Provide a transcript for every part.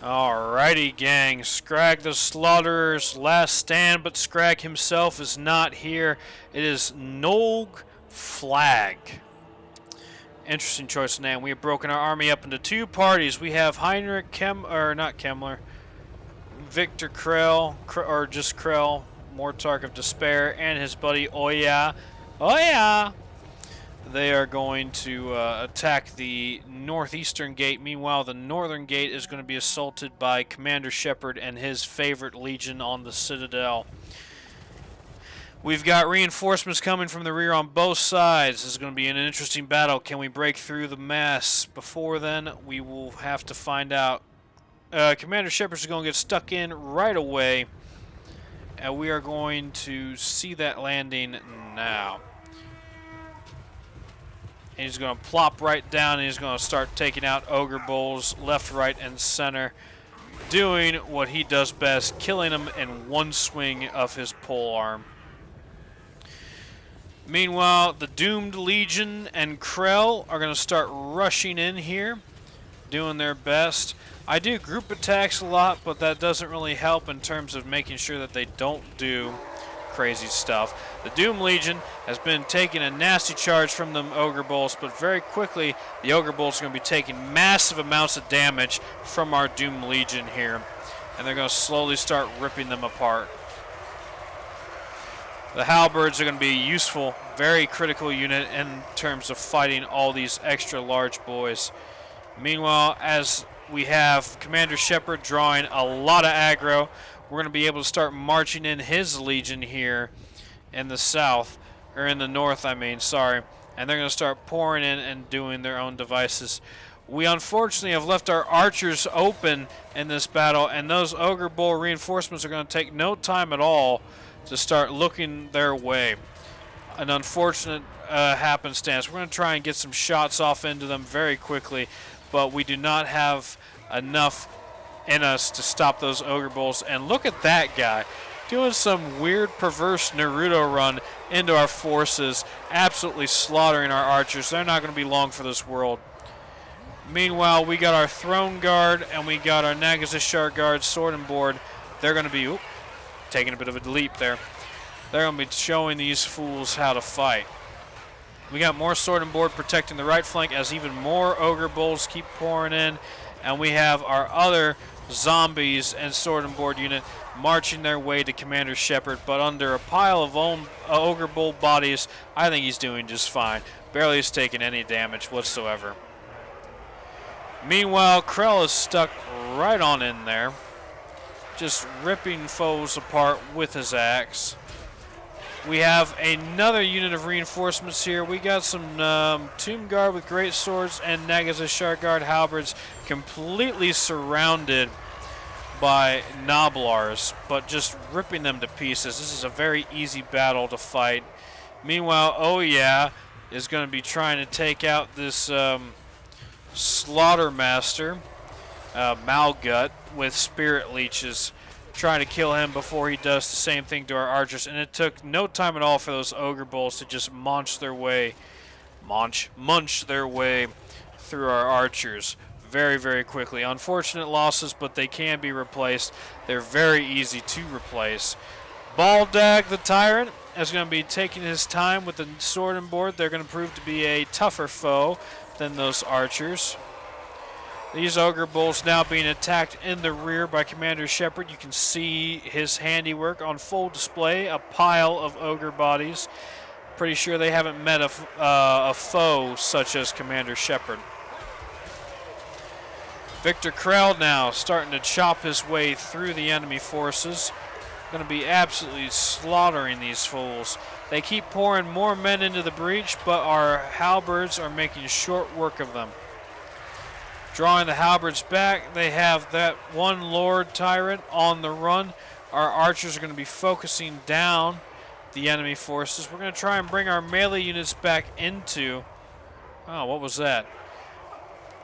Alrighty, gang. Skrag the Slaughterer's last stand, but Skrag himself is not here. It is Nog Flag. Interesting choice of name. We have broken our army up into two parties. We have Heinrich not Kemmler, Victor Krell, or just Krell, Mortarch of Despair, and his buddy Oya. Oya! They are going to attack the northeastern gate. Meanwhile, the northern gate is going to be assaulted by Commander Shepard and his favorite legion on the Citadel. We've got reinforcements coming from the rear on both sides. This is going to be an interesting battle. Can we break through the mass? Before then, we will have to find out. Commander Shepard is going to get stuck in right away. And we are going to see that landing now. And he's going to plop right down and he's going to start taking out Ogre Bulls left, right, and center. Doing what he does best, killing them in one swing of his pole arm. Meanwhile, the Doomed Legion and Krell are going to start rushing in here, doing their best. I do group attacks a lot, but that doesn't really help in terms of making sure that they don't do crazy stuff. The Doom Legion has been taking a nasty charge from them Ogre Bulls, but very quickly the Ogre Bulls are going to be taking massive amounts of damage from our Doom Legion here, and they're going to slowly start ripping them apart. The Halberds are going to be a useful, very critical unit in terms of fighting all these extra large boys. Meanwhile, as we have Commander Shepard drawing a lot of aggro, we're going to be able to start marching in his legion here in the south, or in the north, I mean, sorry. And they're going to start pouring in and doing their own devices. We unfortunately have left our archers open in this battle, and those Ogre Bull reinforcements are going to take no time at all to start looking their way. An unfortunate happenstance. We're going to try and get some shots off into them very quickly, but we do not have enough in us to stop those Ogre Bulls. And look at that guy doing some weird, perverse Naruto run into our forces, absolutely slaughtering our archers. They're not going to be long for this world. Meanwhile, we got our Throne Guard and we got our Nagash Guard sword and board. They're going to be taking a bit of a leap there. They're going to be showing these fools how to fight. We got more sword and board protecting the right flank as even more Ogre Bulls keep pouring in. And we have our other zombies and sword and board unit marching their way to Commander Shepard, but under a pile of Ogre Bull bodies, I think he's doing just fine. Barely has taken any damage whatsoever. Meanwhile, Krell is stuck right on in there, just ripping foes apart with his axe. We have another unit of reinforcements here. We got some Tomb Guard with great swords and Nagash Guard halberds completely surrounded by Noblars, but just ripping them to pieces. This is a very easy battle to fight. Meanwhile, Oya is going to be trying to take out this Slaughter Master, Malgut, with Spirit Leeches, trying to kill him before he does the same thing to our archers. And it took no time at all for those Ogre Bulls to just munch their way through our archers very, very quickly. Unfortunate losses, but they can be replaced. They're very easy to replace. Baldag the Tyrant is going to be taking his time with the sword and board. They're going to prove to be a tougher foe than those archers. These Ogre Bulls now being attacked in the rear by Commander Shepard. You can see his handiwork on full display, a pile of Ogre bodies. Pretty sure they haven't met a foe such as Commander Shepard. Victor Krell now starting to chop his way through the enemy forces. Going to be absolutely slaughtering these fools. They keep pouring more men into the breach, but our halberds are making short work of them. Drawing the halberds back, they have that one Lord Tyrant on the run. Our archers are going to be focusing down the enemy forces. We're going to try and bring our melee units back into... Oh, what was that?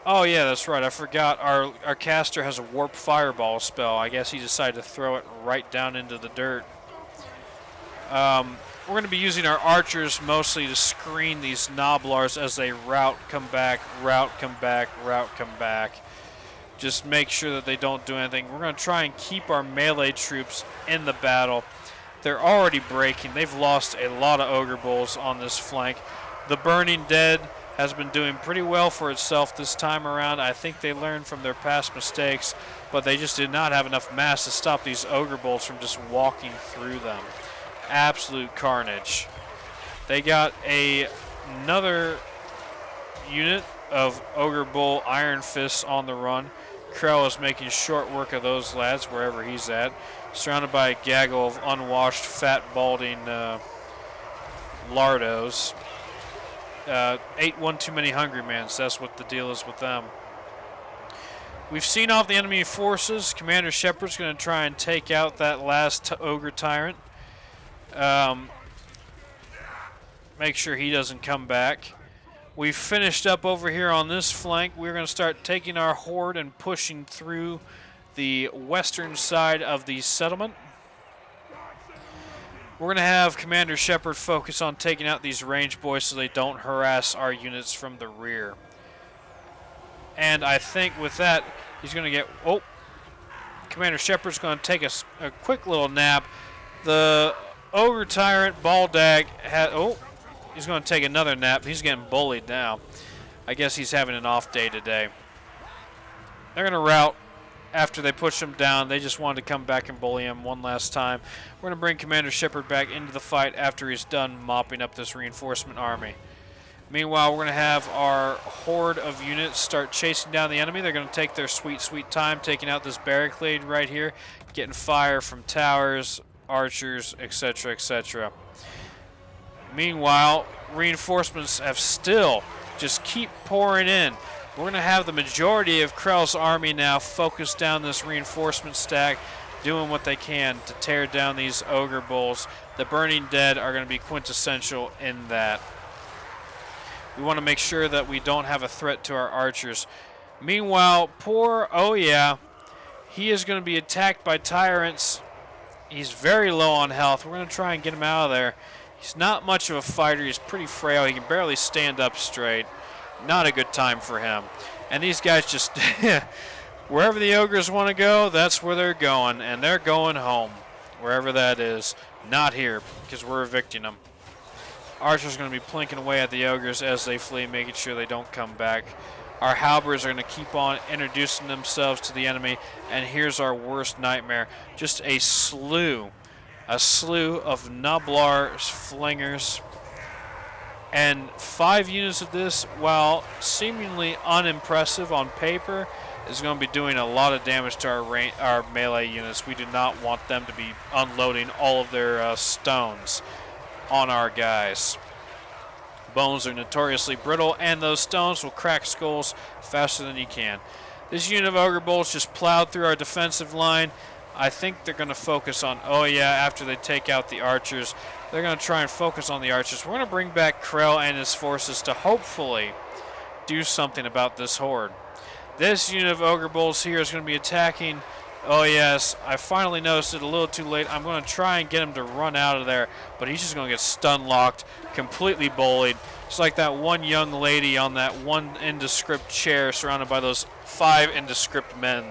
Oh, yeah, that's right. I forgot our caster has a warp fireball spell. I guess he decided to throw it right down into the dirt. We're going to be using our archers mostly to screen these Noblars as they route, come back, route, come back, route, come back. just make sure that they don't do anything. We're going to try and keep our melee troops in the battle. They're already breaking. They've lost a lot of Ogre Bulls on this flank. The Burning Dead has been doing pretty well for itself this time around. I think they learned from their past mistakes, but they just did not have enough mass to stop these Ogre Bulls from just walking through them. Absolute carnage. They got another unit of Ogre Bull Iron Fists on the run. Krell is making short work of those lads wherever he's at. Surrounded by a gaggle of unwashed, fat, balding lardos. Ate one too many hungry mans. That's what the deal is with them. We've seen off the enemy forces. Commander Shepard's going to try and take out that last Ogre Tyrant. Make sure he doesn't come back. We've finished up over here on this flank. We're going to start taking our horde and pushing through the western side of the settlement. We're going to have Commander Shepard focus on taking out these range boys so they don't harass our units from the rear. And I think with that, he's going to get... Oh! Commander Shepard's going to take a quick little nap. The Ogre Tyrant, Baldag, oh! He's going to take another nap. He's getting bullied now. I guess he's having an off day today. They're going to rout after they push him down. They just wanted to come back and bully him one last time. We're going to bring Commander Shepard back into the fight after he's done mopping up this reinforcement army. Meanwhile, we're going to have our horde of units start chasing down the enemy. They're going to take their sweet, sweet time taking out this barricade right here, getting fire from towers, archers, etc., etc. Meanwhile, reinforcements have still just keep pouring in. We're going to have the majority of Krell's army now focus down this reinforcement stack, doing what they can to tear down these Ogre Bulls. The Burning Dead are going to be quintessential in that. We want to make sure that we don't have a threat to our archers. Meanwhile, poor, oh yeah, he is going to be attacked by tyrants. He's very low on health. We're going to try and get him out of there. He's not much of a fighter. He's pretty frail. He can barely stand up straight. Not a good time for him. And these guys just, wherever the ogres want to go, that's where they're going. And they're going home, wherever that is. Not here, because we're evicting them. Archers are going to be plinking away at the ogres as they flee, making sure they don't come back. Our halberds are going to keep on introducing themselves to the enemy. And here's our worst nightmare. Just a slew of Nablar flingers. And 5 units of this, while seemingly unimpressive on paper, is going to be doing a lot of damage to our melee units. We do not want them to be unloading all of their stones on our guys. Bones are notoriously brittle, and those stones will crack skulls faster than you can. This unit of Ogre Bulls just plowed through our defensive line. I think they're going to focus on, oh yeah, after they take out the archers, they're going to try and focus on the archers. We're going to bring back Krell and his forces to hopefully do something about this horde. This unit of Ogre Bulls here is going to be attacking. Oh yes, I finally noticed it a little too late. I'm going to try and get him to run out of there, but he's just going to get stun locked, completely bullied. It's like that one young lady on that one indescript chair surrounded by those 5 indescript men.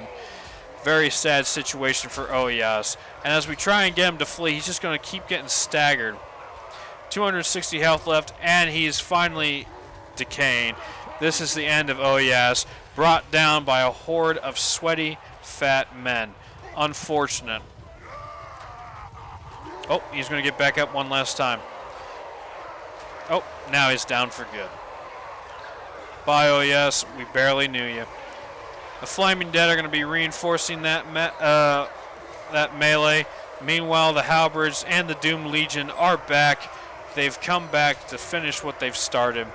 Very sad situation for Oyas. And as we try and get him to flee, he's just going to keep getting staggered. 260 health left, and he's finally decaying. This is the end of Oyas, brought down by a horde of sweaty, fat men. Unfortunate. Oh, he's going to get back up one last time. Oh, now he's down for good. Bye, Oyas. We barely knew you. The Flaming Dead are going to be reinforcing that melee. Meanwhile, the Halberds and the Doom Legion are back. They've come back to finish what they've started.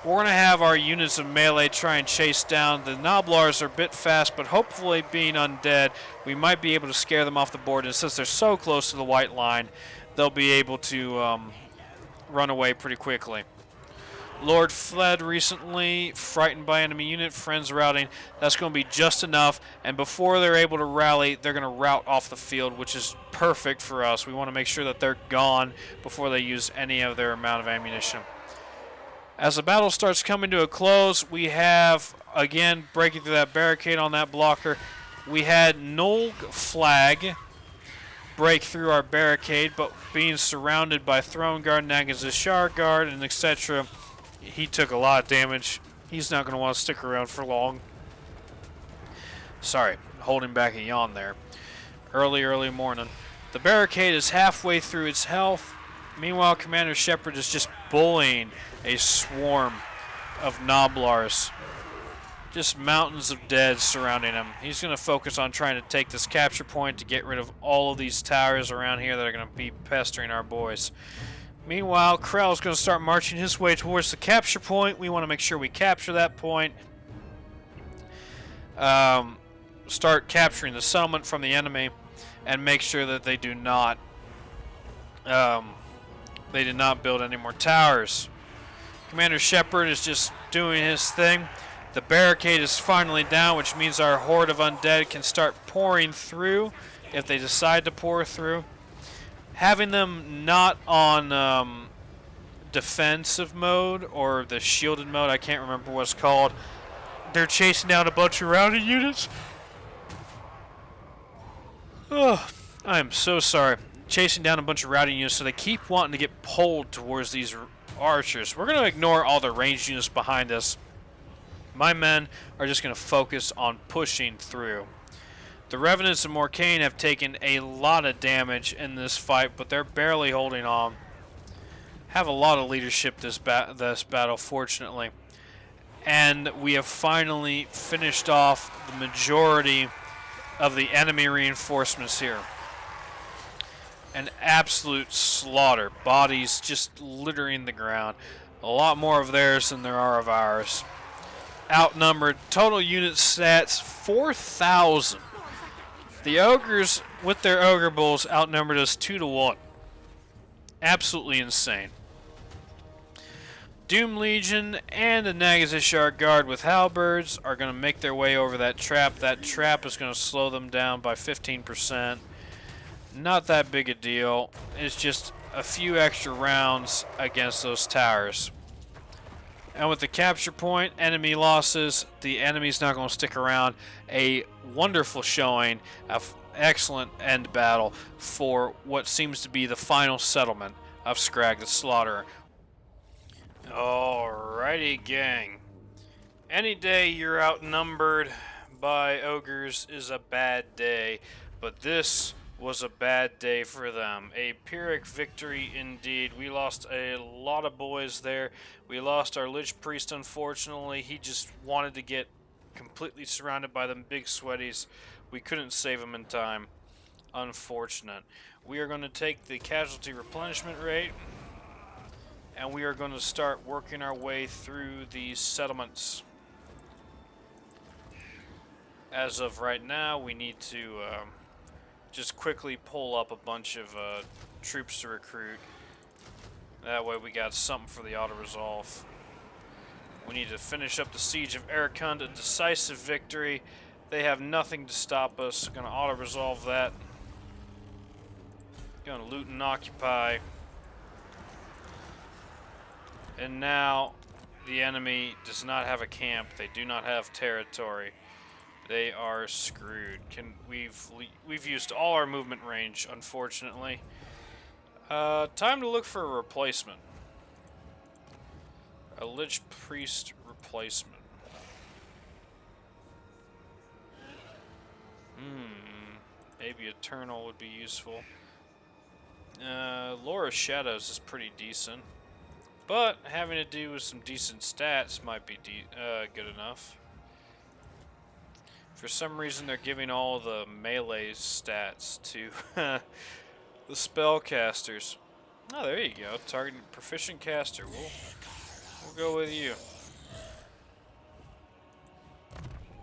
We're going to have our units of melee try and chase down. The Noblars are a bit fast, but hopefully being undead, we might be able to scare them off the board. And since they're so close to the white line, they'll be able to run away pretty quickly. Lord fled recently, frightened by enemy unit, friends routing. That's going to be just enough, and before they're able to rally, they're going to rout off the field, which is perfect for us. We want to make sure that they're gone before they use any of their amount of ammunition. As the battle starts coming to a close, we have again, breaking through that barricade on that blocker. We had Nulg Flag break through our barricade, but being surrounded by Throne Guard, Nagash Guard, and etc., he took a lot of damage. He's not going to want to stick around for long. Sorry, holding back a yawn there. Early morning. The barricade is halfway through its health. Meanwhile, Commander Shepard is just bullying a swarm of Noblars. Just mountains of dead surrounding him. He's going to focus on trying to take this capture point to get rid of all of these towers around here that are going to be pestering our boys. Meanwhile, Krell is going to start marching his way towards the capture point. We want to make sure we capture that point. Start capturing the settlement from the enemy and make sure that they do not build any more towers. Commander Shepard is just doing his thing. The barricade is finally down, which means our horde of undead can start pouring through if they decide to pour through. Having them not on defensive mode or the shielded mode, I can't remember what it's called. They're chasing down a bunch of routing units. Oh, I am so sorry. Chasing down a bunch of routing units, so they keep wanting to get pulled towards these archers. We're going to ignore all the ranged units behind us. My men are just going to focus on pushing through. The Revenants of Morcaine have taken a lot of damage in this fight, but they're barely holding on. Have a lot of leadership this battle, fortunately. And we have finally finished off the majority of the enemy reinforcements here. An absolute slaughter. Bodies just littering the ground. A lot more of theirs than there are of ours. Outnumbered. Total unit stats 4,000. The Ogres, with their Ogre Bulls, outnumbered us 2-1. Absolutely insane. Doom Legion and the Nagash Guard with halberds are going to make their way over that trap. That trap is going to slow them down by 15%. Not that big a deal. It's just a few extra rounds against those towers. And with the capture point, enemy losses, the enemy's not going to stick around. A wonderful showing of excellent end battle for what seems to be the final settlement of Skrag the Slaughterer. Alrighty, gang. Any day you're outnumbered by ogres is a bad day, but this was a bad day for them. A Pyrrhic victory indeed. We lost a lot of boys there. We lost our Lich Priest, unfortunately. He just wanted to get completely surrounded by them big sweaties. We couldn't save him in time. Unfortunate. We are going to take the casualty replenishment rate, and we are going to start working our way through these settlements. As of right now, we need to just quickly pull up a bunch of troops to recruit. That way we got something for the auto-resolve. We need to finish up the siege of Arkhan, a decisive victory. They have nothing to stop us. Gonna auto-resolve that. Gonna loot and occupy. And now the enemy does not have a camp. They do not have territory. They are screwed. We've used all our movement range, unfortunately. Time to look for a replacement. A Lich Priest replacement. Maybe Eternal would be useful. Laura Shadows is pretty decent. But having to do with some decent stats might be good enough. For some reason, they're giving all the melee stats to the spellcasters. Oh, there you go. Targeting proficient caster. We'll go with you.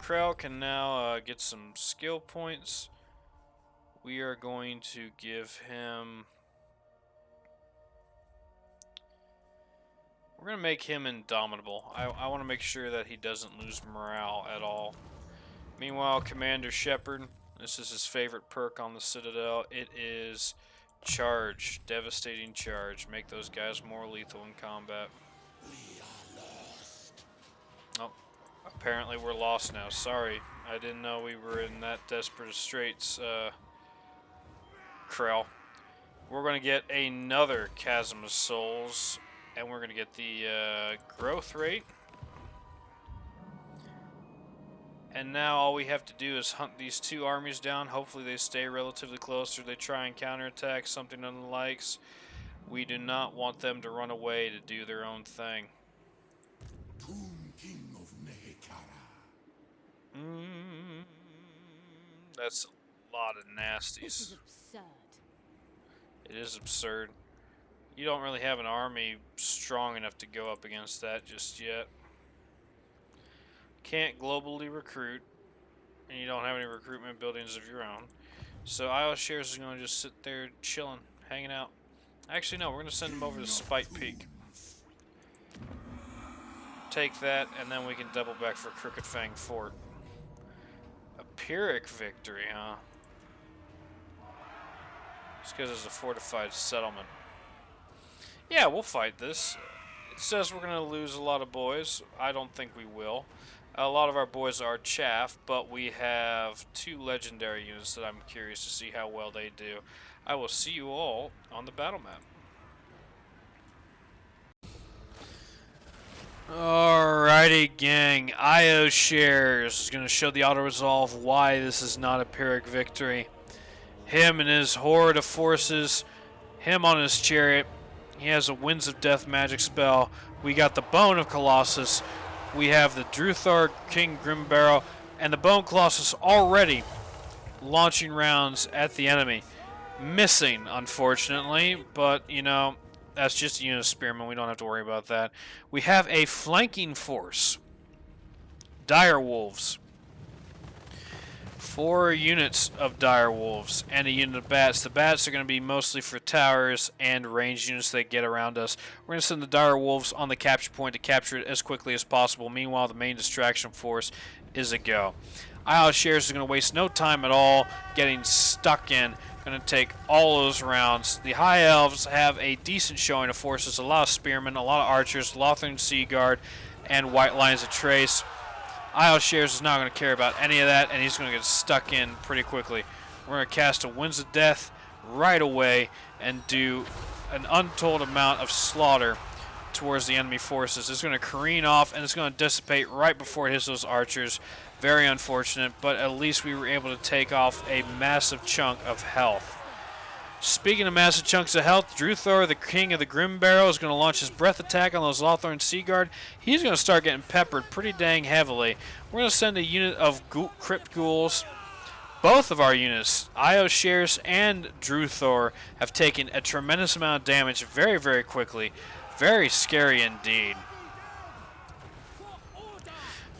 Krell can now get some skill points. We are going to give him... We're going to make him indomitable. I want to make sure that he doesn't lose morale at all. Meanwhile, Commander Shepard, this is his favorite perk on the Citadel. It is Charge. Devastating Charge. Make those guys more lethal in combat. Oh, Apparently we're lost now. Sorry. I didn't know we were in that desperate straits, Krell. We're going to get another Chasm of Souls, and we're going to get the growth rate. And now all we have to do is hunt these two armies down. Hopefully they stay relatively close, or they try and counterattack something on the likes. We do not want them to run away to do their own thing. That's a lot of nasties. This is absurd. It is absurd. You don't really have an army strong enough to go up against that just yet. Can't globally recruit, and you don't have any recruitment buildings of your own. So Isle Shares is going to just sit there chilling, hanging out. Actually, no, we're going to send him over to Spite Peak. Take that, and then we can double back for Crooked Fang Fort. A Pyrrhic victory, huh? Just because it's a fortified settlement. Yeah, we'll fight this. It says we're going to lose a lot of boys. I don't think we will. A lot of our boys are chaff, but we have 2 legendary units that I'm curious to see how well they do. I will see you all on the battle map. Alrighty, gang. IO Shares is going to show the auto-resolve why this is not a Pyrrhic victory. Him and his horde of forces, him on his chariot. He has a Winds of Death magic spell. We got the Bone of Colossus. We have the Druthor King Grimbarrow, and the Bone Colossus already launching rounds at the enemy. Missing, unfortunately, but, you know, that's just a unit of spearmen. We don't have to worry about that. We have a flanking force. Dire Wolves. 4 units of Dire Wolves and a unit of Bats. The Bats are going to be mostly for towers and ranged units that get around us. We're going to send the Dire Wolves on the capture point to capture it as quickly as possible. Meanwhile, the main distraction force is a go. Isle Shares is going to waste no time at all getting stuck in. Going to take all those rounds. The High Elves have a decent showing of forces. A lot of spearmen, a lot of archers, Lothern Sea Guard, and White Lines of Trace. Isle Shares is not going to care about any of that, and he's going to get stuck in pretty quickly. We're going to cast a Winds of Death right away and do an untold amount of slaughter towards the enemy forces. It's going to careen off, and it's going to dissipate right before it hits those archers. Very unfortunate, but at least we were able to take off a massive chunk of health. Speaking of massive chunks of health, Druthor, the King of the Grimbarrow, is going to launch his breath attack on those Lothorn Sea Guard. He's going to start getting peppered pretty dang heavily. We're going to send a unit of Crypt Ghouls. Both of our units, IO Shares and Druthor, have taken a tremendous amount of damage very, very quickly. Very scary indeed.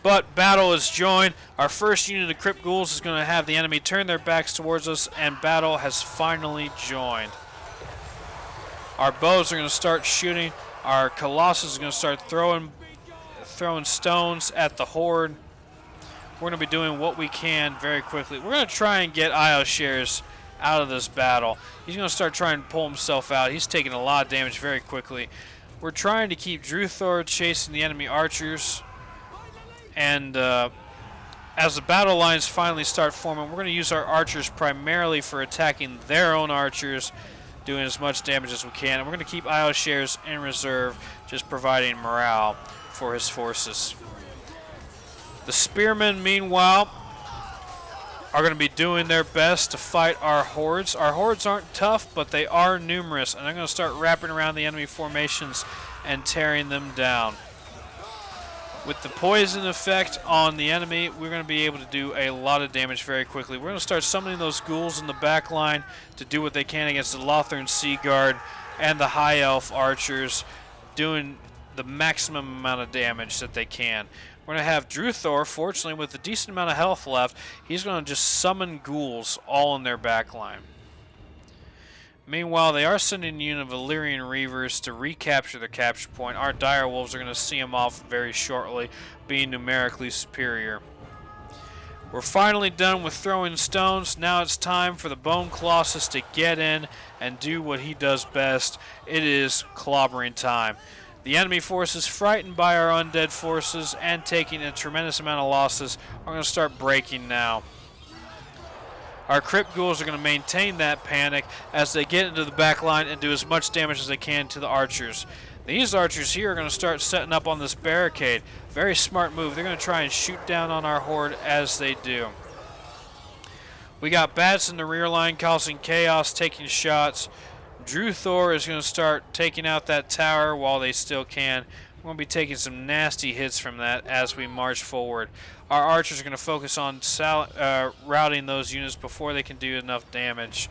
But battle is joined. Our first unit of Crypt Ghouls is going to have the enemy turn their backs towards us, and battle has finally joined. Our bows are going to start shooting. Our Colossus is going to start throwing stones at the horde. We're going to be doing what we can very quickly. We're going to try and get IO Shares out of this battle. He's going to start trying to pull himself out. He's taking a lot of damage very quickly. We're trying to keep Druthor chasing the enemy archers. And as the battle lines finally start forming, we're going to use our archers primarily for attacking their own archers, doing as much damage as we can. And we're going to keep IO Shares in reserve, just providing morale for his forces. The spearmen, meanwhile, are going to be doing their best to fight our hordes. Our hordes aren't tough, but they are numerous, and they're going to start wrapping around the enemy formations and tearing them down. With the poison effect on the enemy, we're going to be able to do a lot of damage very quickly. We're going to start summoning those ghouls in the back line to do what they can against the Lothern Sea Guard and the High Elf archers, doing the maximum amount of damage that they can. We're going to have Druthor, fortunately, with a decent amount of health left. He's going to just summon ghouls all in their back line. Meanwhile, they are sending a unit of Illyrian Reavers to recapture the capture point. Our Dire Wolves are going to see them off very shortly, being numerically superior. We're finally done with throwing stones. Now it's time for the Bone Colossus to get in and do what he does best. It is clobbering time. The enemy forces, frightened by our undead forces and taking a tremendous amount of losses, are going to start breaking now. Our crypt ghouls are going to maintain that panic as they get into the back line and do as much damage as they can to the archers. These archers here are going to start setting up on this barricade. Very smart move. They're going to try and shoot down on our horde as they do. We got bats in the rear line causing chaos, taking shots. Druthor is going to start taking out that tower while they still can. We're going to be taking some nasty hits from that as we march forward. Our archers are going to focus on routing those units before they can do enough damage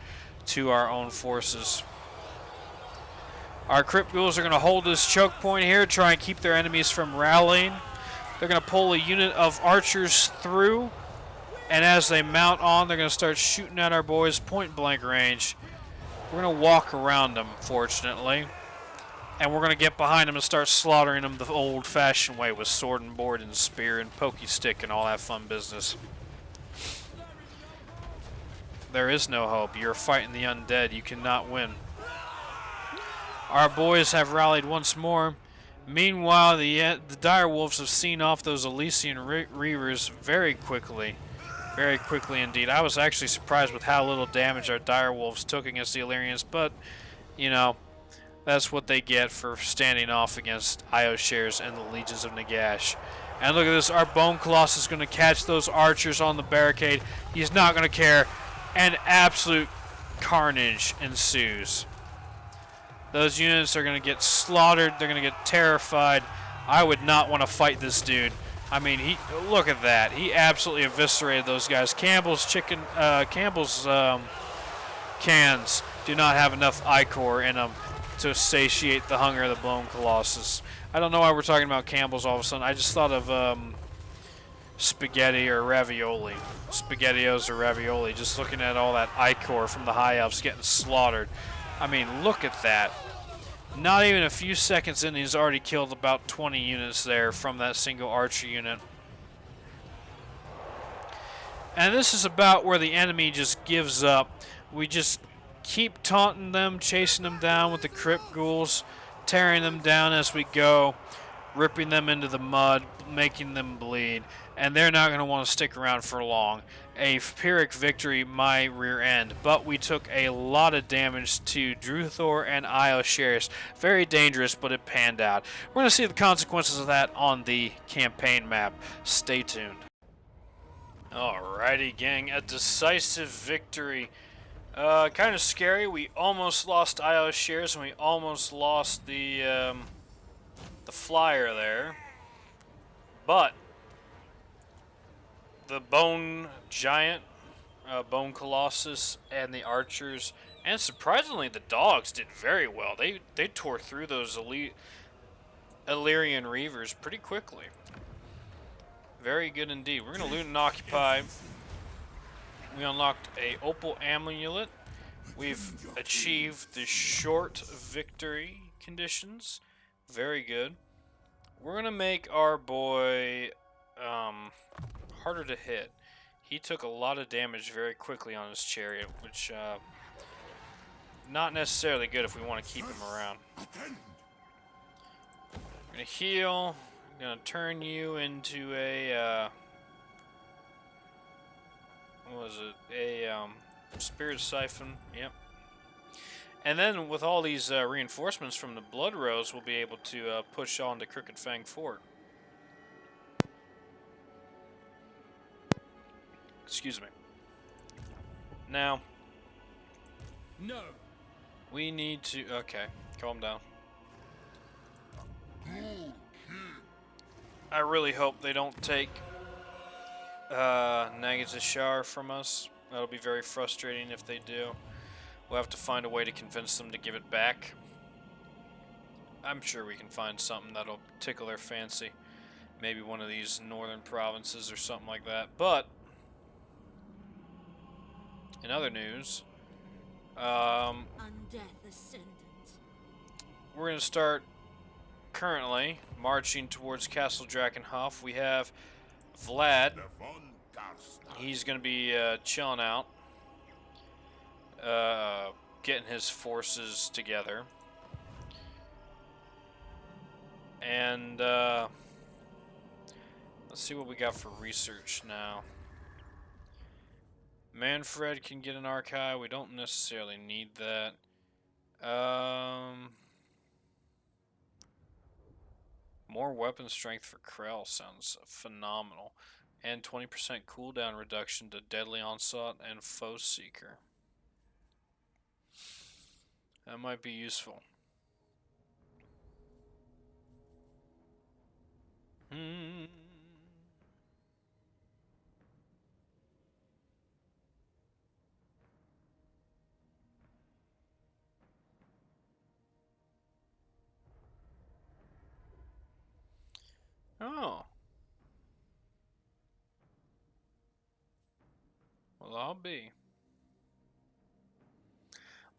to our own forces. Our crypt ghouls are going to hold this choke point here, try and keep their enemies from rallying. They're going to pull a unit of archers through, and as they mount on, they're going to start shooting at our boys point blank range. We're going to walk around them, fortunately, and we're going to get behind them and start slaughtering them the old-fashioned way with sword and board and spear and pokey stick and all that fun business. There is no hope. You're fighting the undead. You cannot win. Our boys have rallied once more. Meanwhile, the dire wolves have seen off those Elysian reavers very quickly. Very quickly indeed. I was actually surprised with how little damage our dire wolves took against the Illyrians, but, you know, that's what they get for standing off against Ioshares and the Legions of Nagash. And look at this, our Bone Colossus is going to catch those archers on the barricade. He's not going to care, and absolute carnage ensues. Those units are going to get slaughtered. They're going to get terrified. I would not want to fight this dude. I mean, look at that. He absolutely eviscerated those guys. Campbell's cans do not have enough ichor in them to satiate the hunger of the Bone Colossus. I don't know why we're talking about Campbell's all of a sudden. I just thought of spaghetti or ravioli. SpaghettiOs or ravioli. Just looking at all that ichor from the High Elves getting slaughtered. I mean, look at that. Not even a few seconds in, he's already killed about 20 units there from that single archer unit. And this is about where the enemy just gives up. We just keep taunting them, chasing them down with the crypt ghouls, tearing them down as we go, ripping them into the mud, making them bleed. And they're not going to want to stick around for long. A Pyrrhic victory, my rear end. But we took a lot of damage to Druthor and Ioshares. Very dangerous, but it panned out. We're going to see the consequences of that on the campaign map. Stay tuned. Alrighty, gang. A decisive victory. Kind of scary. We almost lost Ioshares, and we almost lost the flyer there. But the Bone Giant, Bone Colossus, and the archers, and surprisingly the dogs did very well. They tore through those Illyrian reavers pretty quickly. Very good indeed. We're going to loot and occupy. We unlocked a Opal Amulet. We've achieved the short victory conditions. Very good. We're going to make our boy harder to hit. He took a lot of damage very quickly on his chariot, which not necessarily good if we want to keep him around. We're going to heal. I'm going to turn you into a what was it? A Spirit Siphon. Yep. And then with all these reinforcements from the Blood Rose, we'll be able to push on to Crooked Fang Fort. Excuse me. Now, no. We need to. Okay, calm down. I really hope they don't take Nagash from us. That'll be very frustrating if they do. We'll have to find a way to convince them to give it back. I'm sure we can find something that'll tickle their fancy. Maybe one of these northern provinces or something like that. But in other news, Undeath Ascendant. we're going to start currently marching towards Castle Drakenhof. We have Vlad. He's going to be chilling out, getting his forces together. And let's see what we got for research now. Manfred can get an archive. We don't necessarily need that. More weapon strength for Krell sounds phenomenal. And 20% cooldown reduction to Deadly Onslaught and Foe Seeker. That might be useful. Oh. Well, I'll be.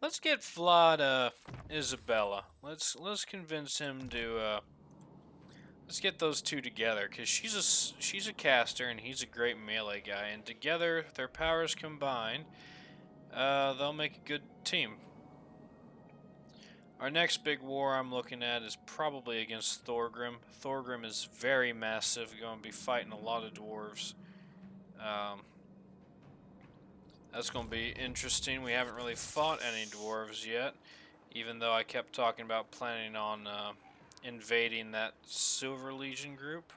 Let's get Vlad Isabella. Let's convince him to let's get those two together, cuz she's a caster and he's a great melee guy, and together their powers combined, they'll make a good team. Our next big war I'm looking at is probably against Thorgrim. Thorgrim is very massive, going to be fighting a lot of dwarves. That's going to be interesting. We haven't really fought any dwarves yet, even though I kept talking about planning on invading that Silver Legion group.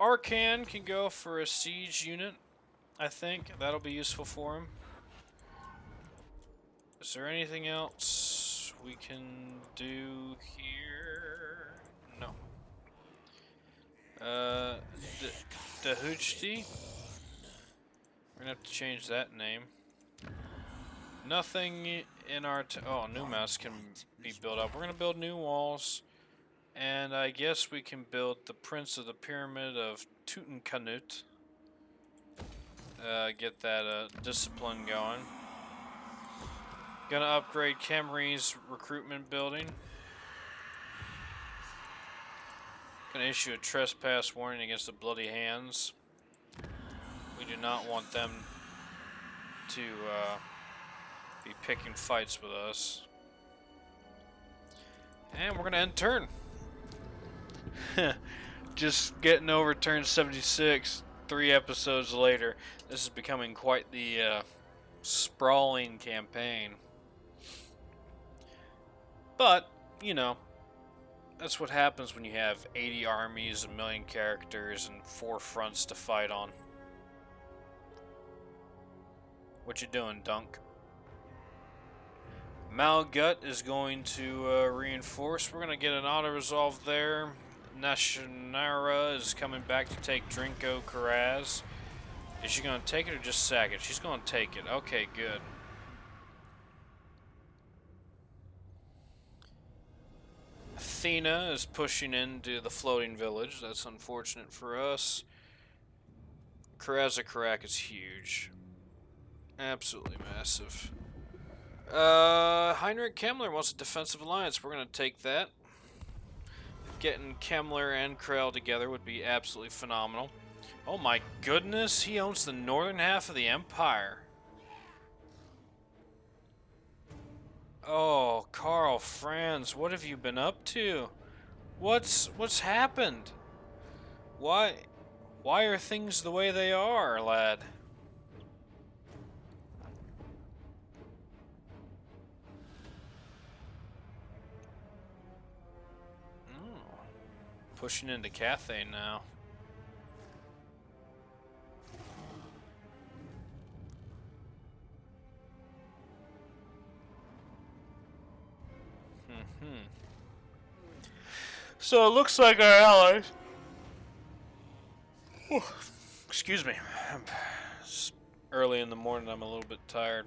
Arkhan can go for a siege unit, I think. That'll be useful for him. Is there anything else we can do here? No. Dahujti? We're gonna have to change that name. Nothing in our... oh, new mouse can be built up. We're gonna build new walls. And I guess we can build the Prince of the Pyramid of Tutankhamun. Get that discipline going. Gonna upgrade Khemri's recruitment building. Gonna issue a trespass warning against the Bloody Hands. We do not want them to be picking fights with us. And we're gonna end turn. Just getting over turn 76 3 episodes later. This is becoming quite the sprawling campaign. But, you know, that's what happens when you have 80 armies, 1,000,000 characters, and 4 fronts to fight on. What you doing, Dunk? Malgut is going to reinforce. We're going to get an auto-resolve there. Nashanara is coming back to take Drinko Karaz. Is she going to take it or just sack it? She's going to take it. Okay, good. Athena is pushing into the floating village. That's unfortunate for us. Karazakarak is huge. Absolutely massive. Heinrich Kemmler wants a defensive alliance. We're going to take that. Getting Kemmler and Krell together would be absolutely phenomenal. Oh my goodness, he owns the northern half of the Empire. Oh, Karl Franz, what have you been up to? What's happened? Why are things the way they are, lad? Oh, pushing into Cathay now. So it looks like our allies... excuse me. It's early in the morning, I'm a little bit tired.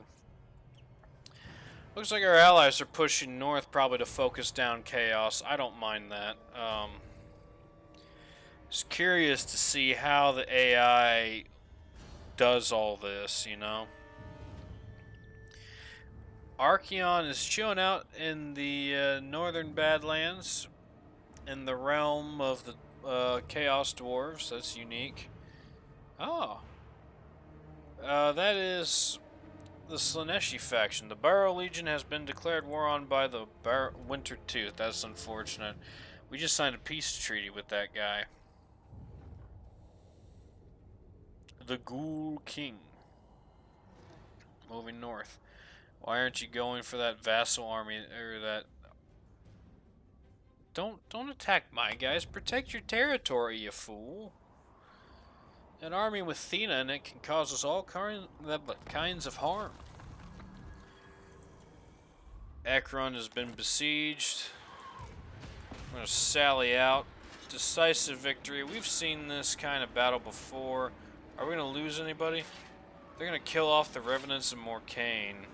Looks like our allies are pushing north, probably to focus down chaos. I don't mind that. Just curious to see how the AI does all this, you know? Archeon is chilling out in the northern Badlands, in the realm of the Chaos Dwarves. That's unique. Oh. That is the Slaaneshi faction. The Barrow Legion has been declared war on by the Winter Tooth. That's unfortunate. We just signed a peace treaty with that guy. The Ghoul King. Moving north. Why aren't you going for that vassal army or that? Don't attack my guys. Protect your territory, you fool. An army with Thena in it can cause us all kinds of harm. Ekron has been besieged. I'm going to sally out. Decisive victory. We've seen this kind of battle before. Are we going to lose anybody? They're going to kill off the Revenants of Morcaine.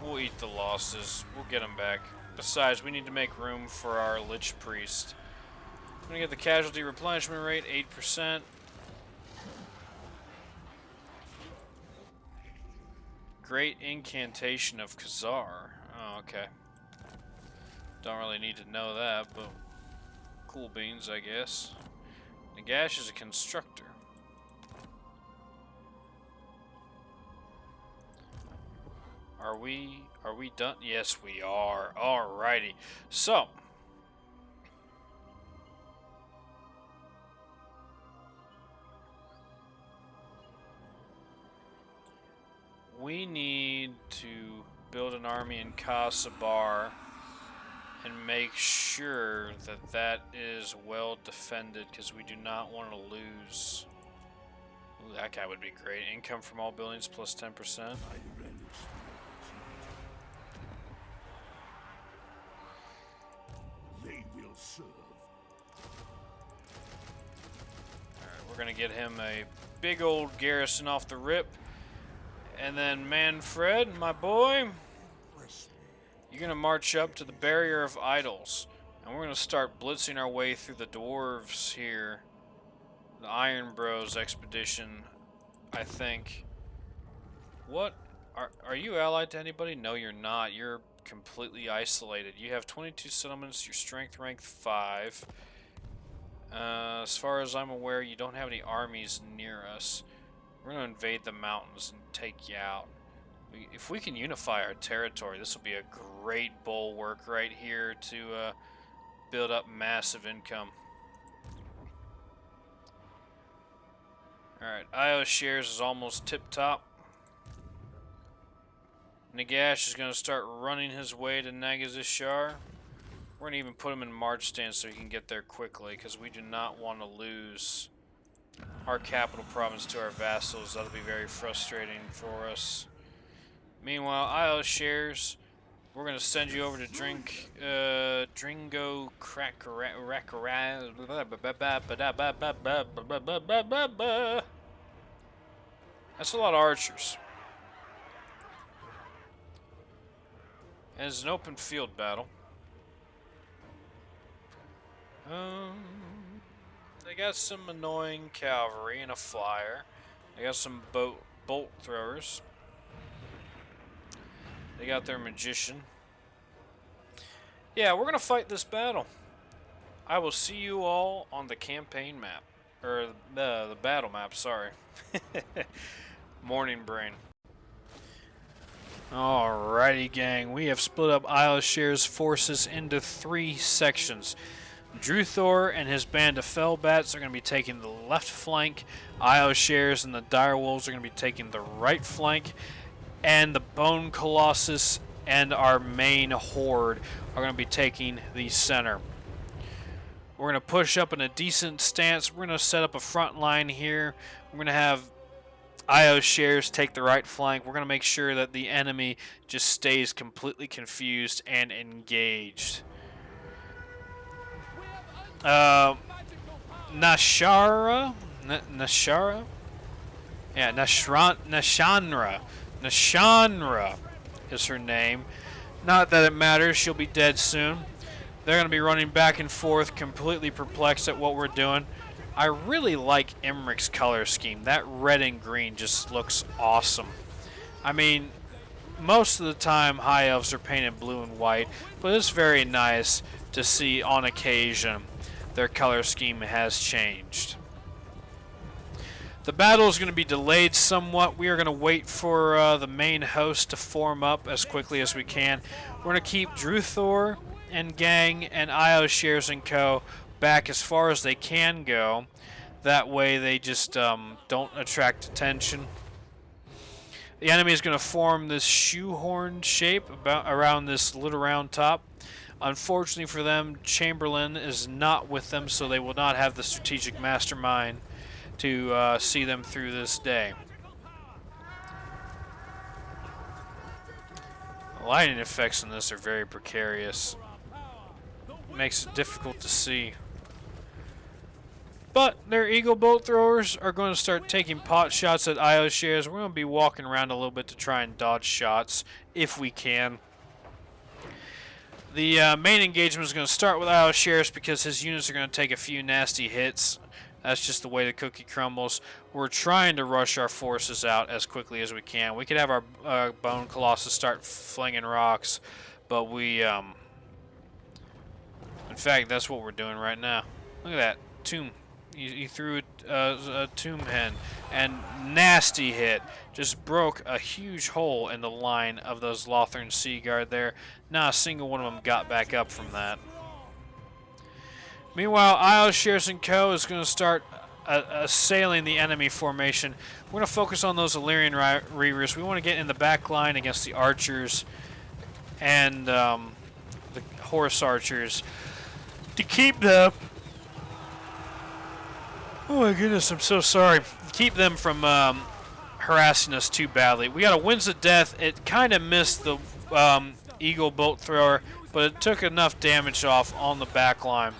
We'll eat the losses. We'll get them back. Besides, we need to make room for our Lich Priest. I'm going to get the casualty replenishment rate, 8%. Great Incantation of Khazar. Oh, okay. Don't really need to know that, but cool beans, I guess. Nagash is a constructor. Are we done? Yes, we are. Alrighty. So, we need to build an army in Kasabar and make sure that that is well defended, because we do not want to lose. Ooh, that guy would be great. Income from all buildings plus 10%. Alright, we're gonna get him a big old garrison off the rip. And then Manfred, my boy, you're gonna march up to the Barrier of Idols. And we're gonna start blitzing our way through the dwarves here. The Iron Bros expedition, I think. What? Are you allied to anybody? No, you're not. You're completely isolated. You have 22 settlements, your strength rank 5. As far as I'm aware, you don't have any armies near us. We're going to invade the mountains and take you out. If we can unify our territory, this will be a great bulwark right here to build up massive income. Alright, Io shares is almost tip-top. Nagash is going to start running his way to Nagazishar. We're going to even put him in march stance so he can get there quickly, because we do not want to lose our capital province to our vassals. That'll be very frustrating for us. Meanwhile, Io shares. We're going to send you over to Dringo That's a lot of archers. And it's an open field battle. They got some annoying cavalry and a flyer. They got some bolt throwers. They got their magician. Yeah, we're gonna fight this battle. I will see you all on the campaign map. Or the battle map, sorry. Morning brain. Alrighty, gang. We have split up Ioshar's forces into 3 sections. Druthor and his band of Fellbats are going to be taking the left flank. Ioshares and the Direwolves are going to be taking the right flank. And the Bone Colossus and our main horde are going to be taking the center. We're going to push up in a decent stance. We're going to set up a front line here. We're going to have Ioshares take the right flank. We're going to make sure that the enemy just stays completely confused and engaged. Nashara? Nashara? Yeah, Nashanra. Nashanra is her name. Not that it matters, she'll be dead soon. They're going to be running back and forth, completely perplexed at what we're doing. I really like Imrik's color scheme. That red and green just looks awesome. I mean, most of the time high elves are painted blue and white, but it's very nice to see on occasion their color scheme has changed. The battle is going to be delayed somewhat. We are going to wait for the main host to form up as quickly as we can. We're going to keep Druthor and gang and Ioshares and co. back as far as they can go. That way they just don't attract attention. The enemy is going to form this shoehorn shape around this little round top. Unfortunately for them, Chamberlain is not with them, so they will not have the strategic mastermind to see them through this day. The lighting effects in this are very precarious. It makes it difficult to see. But their eagle bolt throwers are going to start taking pot shots at Ioshares. We're going to be walking around a little bit to try and dodge shots if we can. The main engagement is going to start with Ioshares because his units are going to take a few nasty hits. That's just the way the cookie crumbles. We're trying to rush our forces out as quickly as we can. We could have our Bone Colossus start flinging rocks, but we... in fact, that's what we're doing right now. Look at that. Tomb. He threw a tomb hen, and nasty hit. Just broke a huge hole in the line of those Lothern Sea Guard there. Not a single one of them got back up from that. Meanwhile, Ioshares and Co. is going to start assailing the enemy formation. We're going to focus on those Illyrian Reavers. We want to get in the back line against the archers and the horse archers to keep them... Oh my goodness, I'm so sorry. Keep them from harassing us too badly. We got a Winds of Death. It kind of missed the Eagle Bolt Thrower, but it took enough damage off on the back line.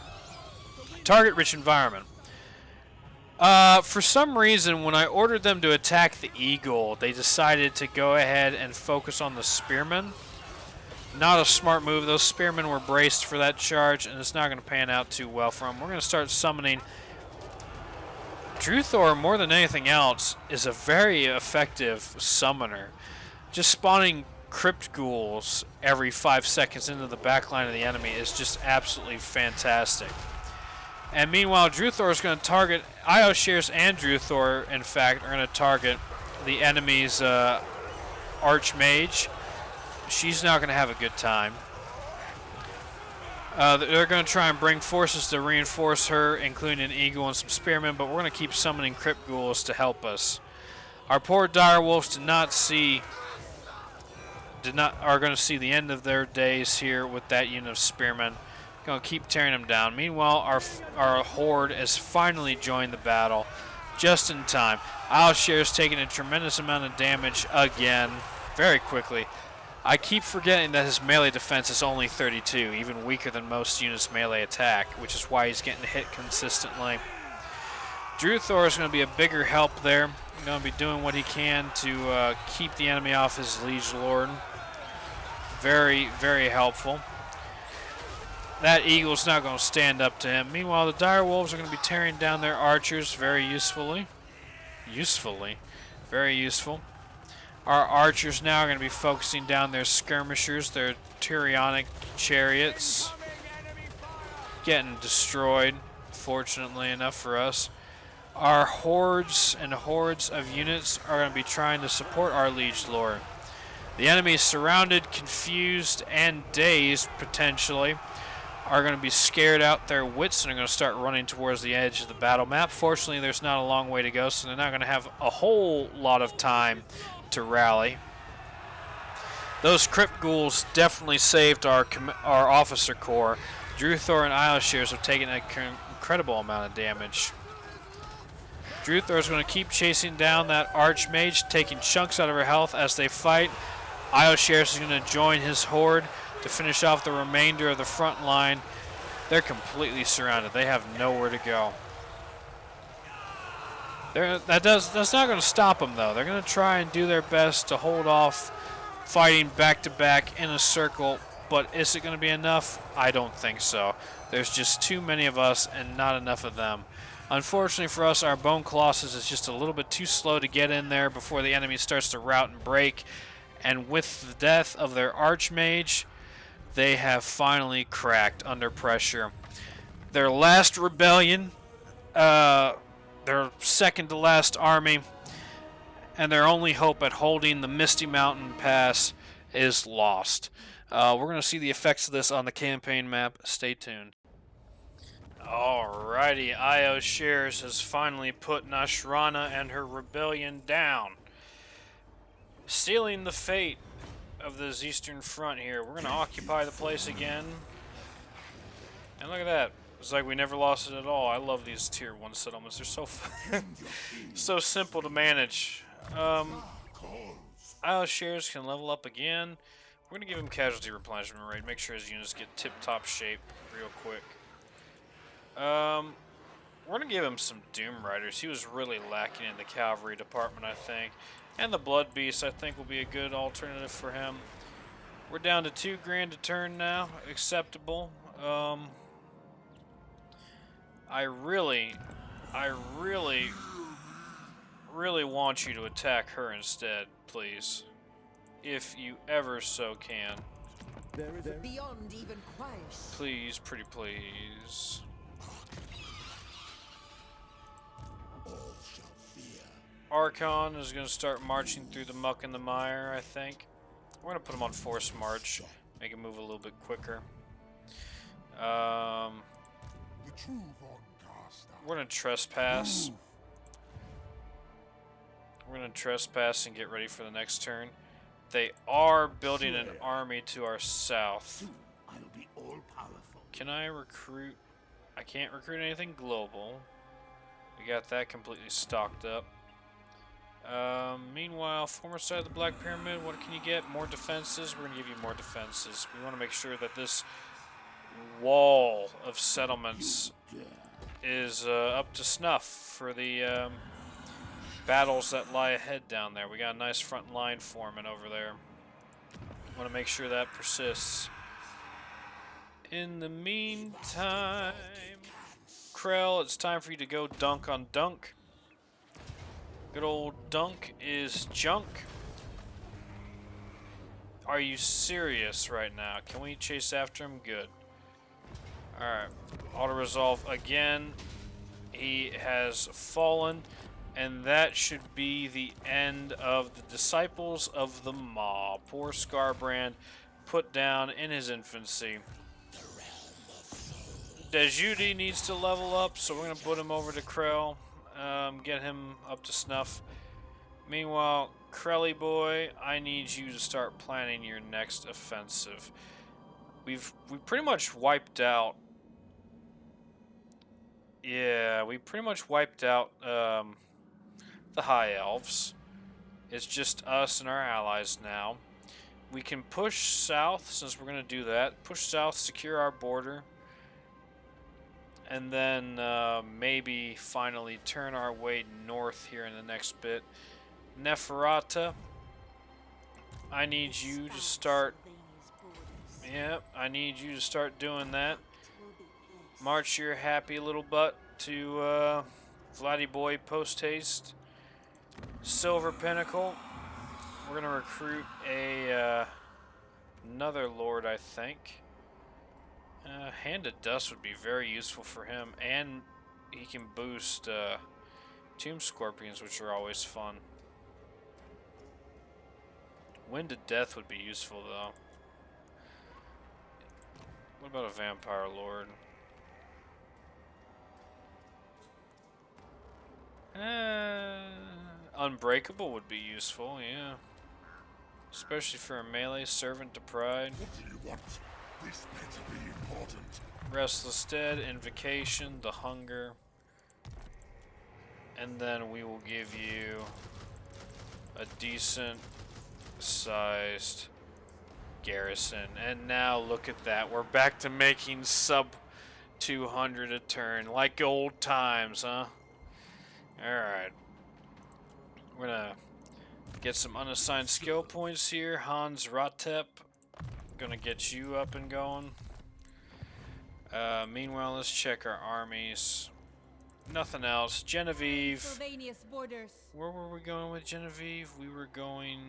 Target-rich environment. For some reason, when I ordered them to attack the Eagle, they decided to go ahead and focus on the Spearmen. Not a smart move. Those Spearmen were braced for that charge, and it's not going to pan out too well for them. We're going to start summoning... Druthor, more than anything else, is a very effective summoner. Just spawning crypt ghouls every 5 seconds into the backline of the enemy is just absolutely fantastic. And meanwhile, Druthor is going to target Ioshares and Druthor, in fact, are going to target the enemy's Archmage. She's not going to have a good time. They're going to try and bring forces to reinforce her, including an eagle and some spearmen, but we're going to keep summoning crypt ghouls to help us. Our poor direwolves are going to see the end of their days here with that unit of spearmen. Going to keep tearing them down. Meanwhile, our horde has finally joined the battle, just in time. Ioshares taking a tremendous amount of damage again, very quickly. I keep forgetting that his melee defense is only 32, even weaker than most units' melee attack, which is why he's getting hit consistently. Druthor is going to be a bigger help there. He's going to be doing what he can to keep the enemy off his liege lord. Very, very helpful. That eagle's not going to stand up to him. Meanwhile, the direwolves are going to be tearing down their archers very usefully. Very useful. Our archers now are going to be focusing down their skirmishers, their Tyrionic chariots. Getting destroyed, fortunately enough for us. Our hordes and hordes of units are going to be trying to support our liege lord. The enemy is surrounded, confused, and dazed, potentially. Are going to be scared out their wits and are going to start running towards the edge of the battle map. Fortunately, there's not a long way to go, so they're not going to have a whole lot of time to rally. Those crypt ghouls definitely saved our officer corps. Druthor and Ioshares have taken an incredible amount of damage. Druthor is going to keep chasing down that Archmage, taking chunks out of her health as they fight. Ioshares is going to join his horde to finish off the remainder of the front line. They're completely surrounded. They have nowhere to go. That's not going to stop them, though. They're going to try and do their best to hold off fighting back-to-back in a circle, but is it going to be enough? I don't think so. There's just too many of us and not enough of them. Unfortunately for us, our Bone Colossus is just a little bit too slow to get in there before the enemy starts to rout and break. And with the death of their Archmage, they have finally cracked under pressure. their last rebellion, their second to last army, and their only hope at holding the Misty Mountain Pass is lost. We're going to see the effects of this on the campaign map. Stay tuned. Alrighty, Io Shears has finally put Nashrana and her rebellion down, sealing the fate of this eastern front here. We're going to occupy the place again. And look at that. It's like we never lost it at all. I love these tier 1 settlements. They're so so simple to manage. Io Shears can level up again. We're going to give him casualty replenishment rate. Make sure his units get tip-top shape real quick. We're going to give him some Doom Riders. He was really lacking in the cavalry department, I think. And the Blood Beast, I think, will be a good alternative for him. We're down to 2 grand a turn now. Acceptable. I really want you to attack her instead, please. If you ever so can. Beyond even quiet. Please, pretty please. Arkhan is going to start marching through the muck and the mire, I think. We're going to put him on forced march. Make him move a little bit quicker. We're going to trespass. We're going to trespass and get ready for the next turn. They are building an army to our south. Can I recruit? I can't recruit anything global. We got that completely stocked up. Meanwhile, former side of the Black Pyramid, what can you get? More defenses? We're going to give you more defenses. We want to make sure that this wall of settlements is up to snuff for the battles that lie ahead down there. We got a nice front line forming over there. Want to make sure that persists. In the meantime, Krell, it's time for you to go dunk on Dunk. Good old Dunk is junk. Are you serious right now? Can we chase after him? Good. Alright. Auto-resolve again. He has fallen. And that should be the end of the Disciples of the Maw. Poor Skarbrand put down in his infancy. Dejudi needs to level up, so we're going to put him over to Krell. Get him up to snuff. Meanwhile, Krelly boy, I need you to start planning your next offensive. We pretty much wiped out. Yeah, we pretty much wiped out the High Elves. It's just us and our allies now. We can push south since we're going to do that. Push south, secure our border. And then maybe finally turn our way north here in the next bit. Neferata, I need you to start. Yep, I need you to start doing that. March your happy little butt to Vladdy Boy post haste. Silver Pinnacle. We're gonna recruit a another lord, I think. Hand of Dust would be very useful for him, and he can boost Tomb Scorpions, which are always fun. Wind of Death would be useful, though. What about a Vampire Lord? Unbreakable would be useful, yeah. Especially for a melee servant to Pride. What do you want? This better be important. Restless Dead, Invocation, the Hunger. And then we will give you a decent sized garrison. And now look at that. We're back to making sub 200 a turn. Like old times, huh? Alright. We're gonna get some unassigned skill points here. Hans Ratep. Gonna get you up and going. Meanwhile, let's check our armies. Nothing else. Genevieve. Where were we going with Genevieve? We were going...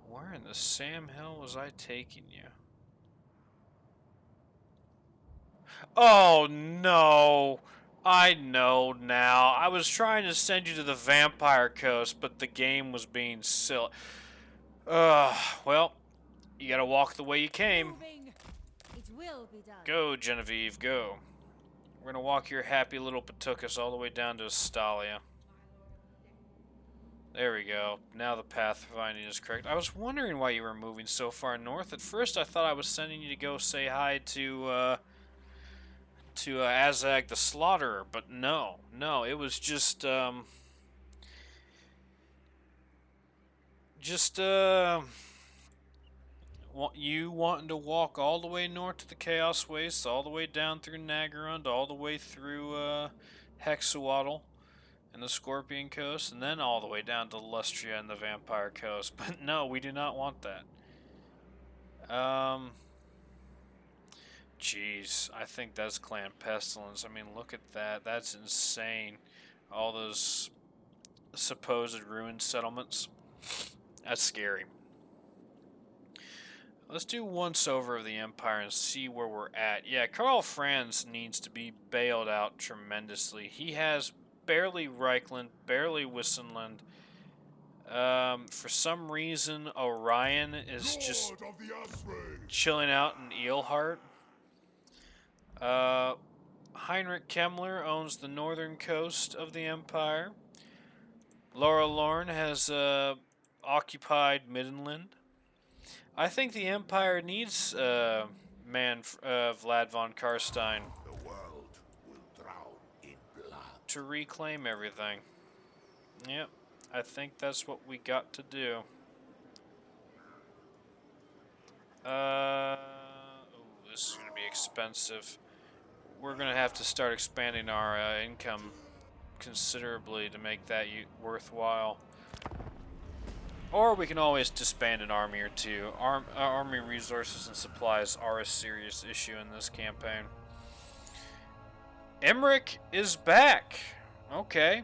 Where in the Sam Hill was I taking you? Oh no! I know now. I was trying to send you to the Vampire Coast, but the game was being silly. Well, you gotta walk the way you came. Moving. It will be done. Go, Genevieve, go. We're gonna walk your happy little Patukas all the way down to Astalia. There we go. Now the path finding is correct. I was wondering why you were moving so far north. At first, I thought I was sending you to go say hi to Skrag the Slaughterer, but no, it was just you wanting to walk all the way north to the Chaos Wastes, all the way down through Nagarund, all the way through Hexawaddle and the Scorpion Coast, and then all the way down to Lustria and the Vampire Coast. But no, we do not want that. Jeez, I think that's Clan Pestilence. I mean, look at that. That's insane. All those supposed ruined settlements. That's scary. Let's do once over of the Empire and see where we're at. Yeah, Karl Franz needs to be bailed out tremendously. He has barely Reichland, barely Wissenland. For some reason, Orion is just chilling out in Eelheart. Heinrich Kemmler owns the northern coast of the Empire. Laura Lorne has occupied Middenland. I think the Empire needs Vlad von Karstein The world will drown in blood. to reclaim everything. Yep, I think that's what we got to do. This is going to be expensive. We're going to have to start expanding our income considerably to make that worthwhile. Or we can always disband an army or two. Army resources and supplies are a serious issue in this campaign. Imrik is back. Okay.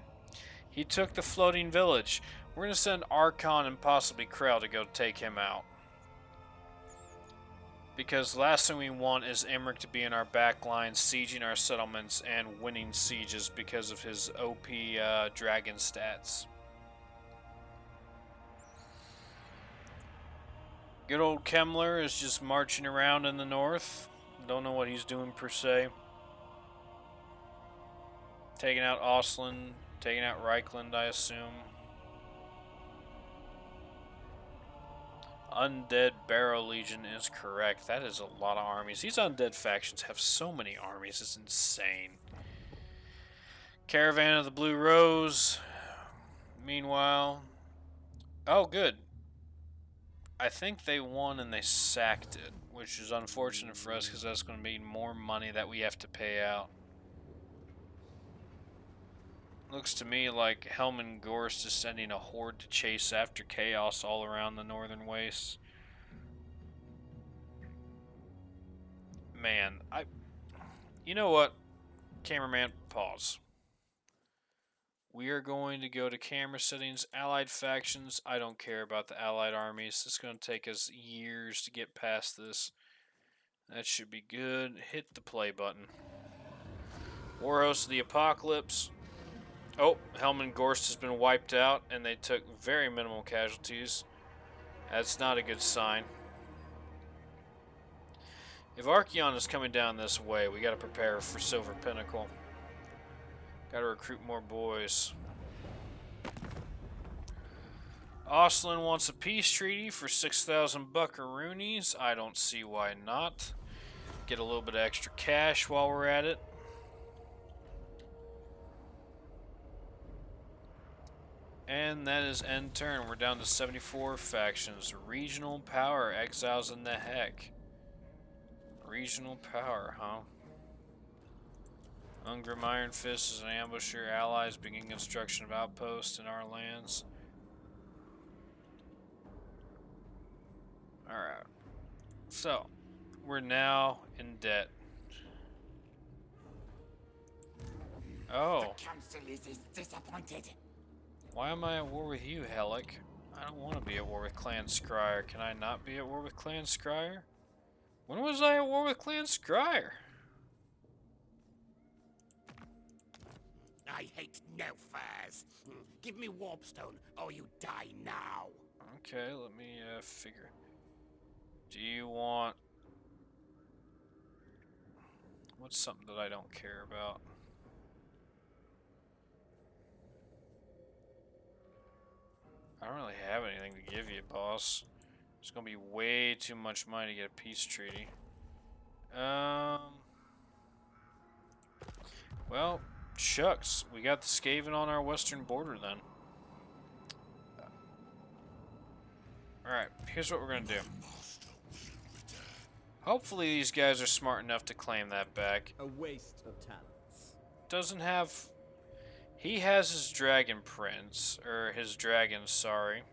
He took the floating village. We're going to send Arkhan and possibly Krell to go take him out. Because the last thing we want is Imrik to be in our back line, sieging our settlements and winning sieges because of his OP dragon stats. Good old Kemmler is just marching around in the north. Don't know what he's doing per se. Taking out Ostland, taking out Reichland, I assume. Undead Barrow Legion is correct. That is a lot of armies. These undead factions have so many armies. It's insane. Caravan of the Blue Rose. Meanwhile... Oh, good. I think they won and they sacked it, which is unfortunate for us because that's going to mean more money that we have to pay out. Looks to me like Helman Gorst is sending a horde to chase after chaos all around the northern wastes. Man, you know what? Cameraman, pause. We are going to go to camera settings, allied factions. I don't care about the allied armies. It's going to take us years to get past this. That should be good. Hit the play button. Warhost of the Apocalypse. Oh, Helman Gorst has been wiped out, and they took very minimal casualties. That's not a good sign. If Archeon is coming down this way, we got to prepare for Silver Pinnacle. Got to recruit more boys. Ostland wants a peace treaty for 6,000 buckaroonies. I don't see why not. Get a little bit of extra cash while we're at it. And that is end turn. We're down to 74 factions. Regional power. Exiles in the heck. Regional power, huh? Ungrim Iron Fist is an ambusher. Allies begin construction of outposts in our lands. Alright. So, we're now in debt. Oh. The council is disappointed. Why am I at war with you, Hellick? I don't want to be at war with Clan Skryer. Can I not be at war with Clan Skryer? When was I at war with Clan Skryer? I hate no furs. Give me warpstone, or you die now. Okay, let me figure. Do you want... What's something that I don't care about? I don't really have anything to give you, boss. It's gonna be way too much money to get a peace treaty. Well, shucks. We got the Skaven on our western border then. Alright, here's what we're gonna do. Hopefully these guys are smart enough to claim that back. A waste of talents. Doesn't have... He has his dragon prince, or his dragon, sorry.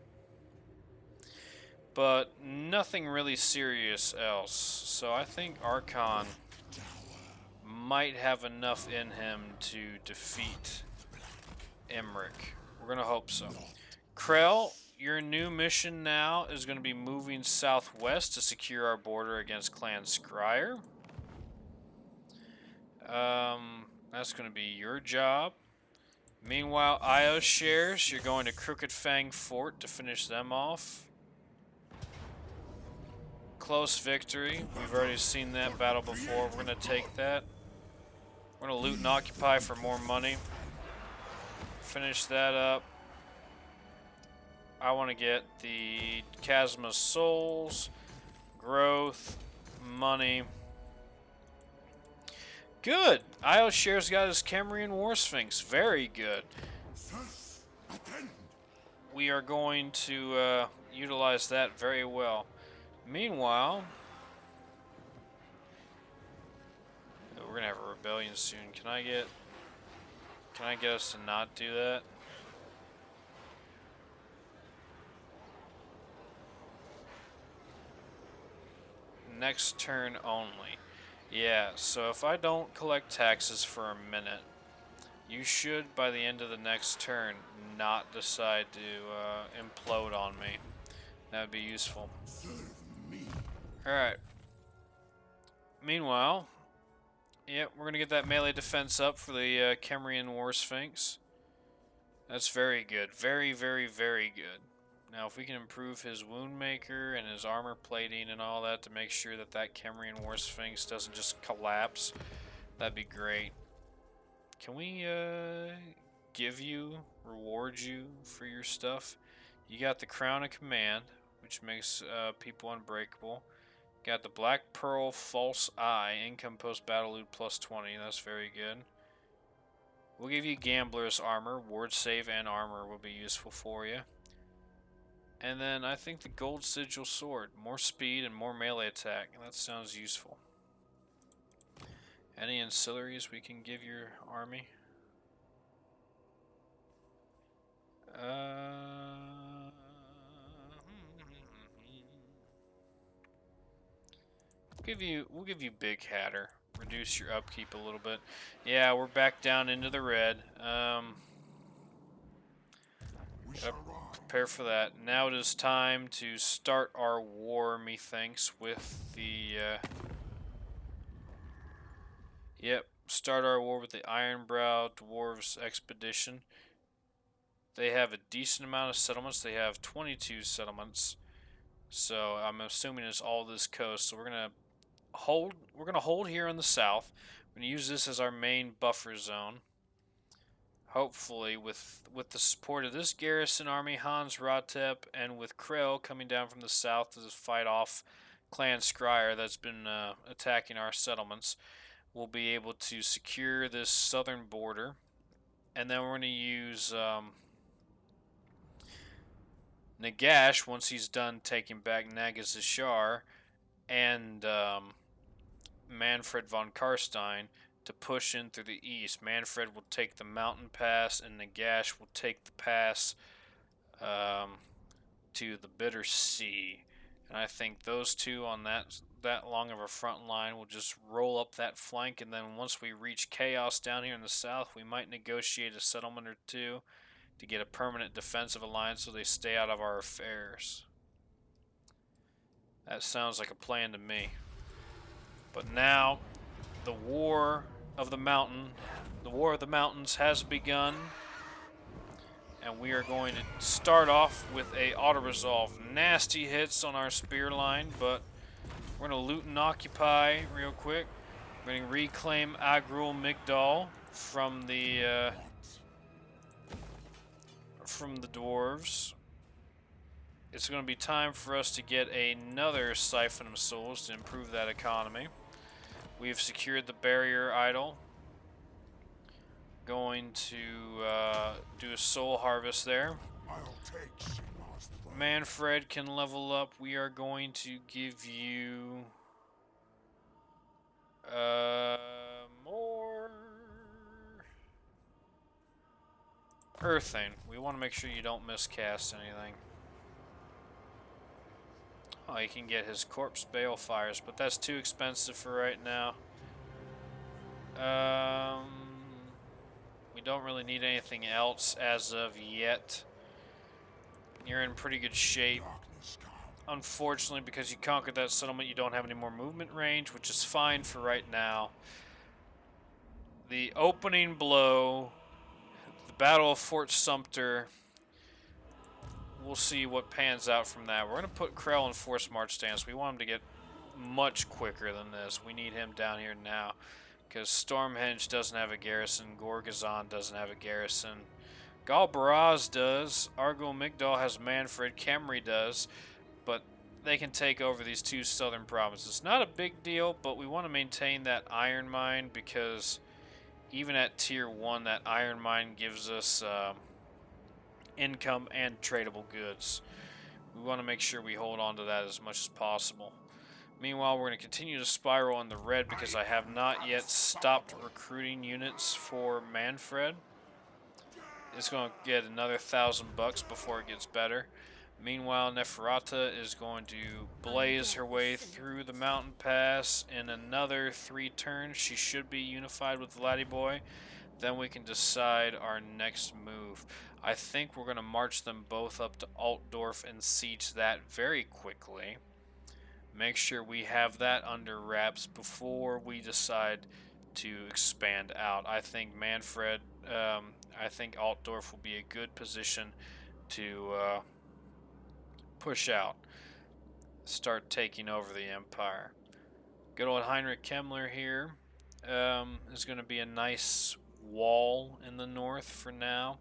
But nothing really serious else. So I think Arkhan might have enough in him to defeat Imrik. We're gonna hope so. Krell, your new mission now is going to be moving southwest to secure our border against Clan Skrag. That's going to be your job. Meanwhile, Io shares, you're going to Crooked Fang Fort to finish them off. Close victory. We've already seen that battle before. We're going to take that. We're going to loot and occupy for more money. Finish that up. I want to get the Chasm of Souls, growth, money. Good! Io shares got his Cambrian War Sphinx. Very good. We are going to utilize that very well. Meanwhile, we're gonna have a rebellion soon. Can I get us to not do that? Next turn only. Yeah, so if I don't collect taxes for a minute, you should, by the end of the next turn, not decide to implode on me. That would be useful. Alright. Meanwhile, yep, we're going to get that melee defense up for the Cambrian War Sphinx. That's very good. Very, very, very good. Now, if we can improve his wound maker and his armor plating and all that to make sure that that Cambrian War Sphinx doesn't just collapse, that'd be great. Can we reward you for your stuff? You got the Crown of Command, which makes people unbreakable. Got the Black Pearl False Eye, income post battle loot plus 20. That's very good. We'll give you Gambler's Armor. Ward save and armor will be useful for you. And then I think the Gold Sigil Sword. More speed and more melee attack. That sounds useful. Any ancillaries we can give your army? We'll give you Big Hatter. Reduce your upkeep a little bit. Yeah, we're back down into the red. Prepare for that. Now it is time to start our war, methinks, with the start our war with the Ironbrow Dwarves Expedition. They have a decent amount of settlements. They have 22 settlements. So I'm assuming it's all this coast. So we're gonna hold here in the south. We're gonna use this as our main buffer zone. Hopefully, with the support of this garrison army, Hans Rotep, and with Krell coming down from the south to fight off Clan Skrag that's been attacking our settlements, we'll be able to secure this southern border. And then we're going to use Nagash, once he's done taking back Nagashar, and Manfred von Karstein, to push in through the east. Manfred will take the mountain pass, and Nagash will take the pass to the Bitter Sea. And I think those two on that long of a front line will just roll up that flank, and then once we reach Chaos down here in the south, we might negotiate a settlement or two to get a permanent defensive alliance so they stay out of our affairs. That sounds like a plan to me. But now, the war of the mountain. The War of the Mountains has begun. And we are going to start off with a auto-resolve. Nasty hits on our spear line, but we're going to loot and occupy real quick. We're going to reclaim Agrul Migdal from the dwarves. It's going to be time for us to get another Siphon of Souls to improve that economy. We've secured the barrier idol. Going to do a soul harvest there. I'll take Sigmar's throne. Manfred can level up. We are going to give you more earthing. We want to make sure you don't miscast anything. Oh, you can get his corpse balefires, but that's too expensive for right now. We don't really need anything else as of yet. You're in pretty good shape. Unfortunately, because you conquered that settlement, you don't have any more movement range, which is fine for right now. The opening blow, the Battle of Fort Sumter, we'll see what pans out from that. We're going to put Krell in forced march stance. We want him to get much quicker than this. We need him down here now. Because Stormhenge doesn't have a garrison, Gorgazon doesn't have a garrison, Galbaraz does, Argo Migdal has Manfred, Khemri does, but they can take over these two southern provinces. Not a big deal, but we want to maintain that iron mine because even at tier 1, that iron mine gives us income and tradable goods. We want to make sure we hold on to that as much as possible. Meanwhile, we're going to continue to spiral in the red because I have not yet stopped recruiting units for Manfred. It's going to get another $1,000 before it gets better. Meanwhile, Neferata is going to blaze her way through the mountain pass in another 3 turns. She should be unified with Ladyboy. Then we can decide our next move. I think we're going to march them both up to Altdorf and siege that very quickly. Make sure we have that under wraps before we decide to expand out. I think Manfred, I think Altdorf will be a good position to push out, start taking over the empire. Good old Heinrich Kemmler here is going to be a nice wall in the north for now.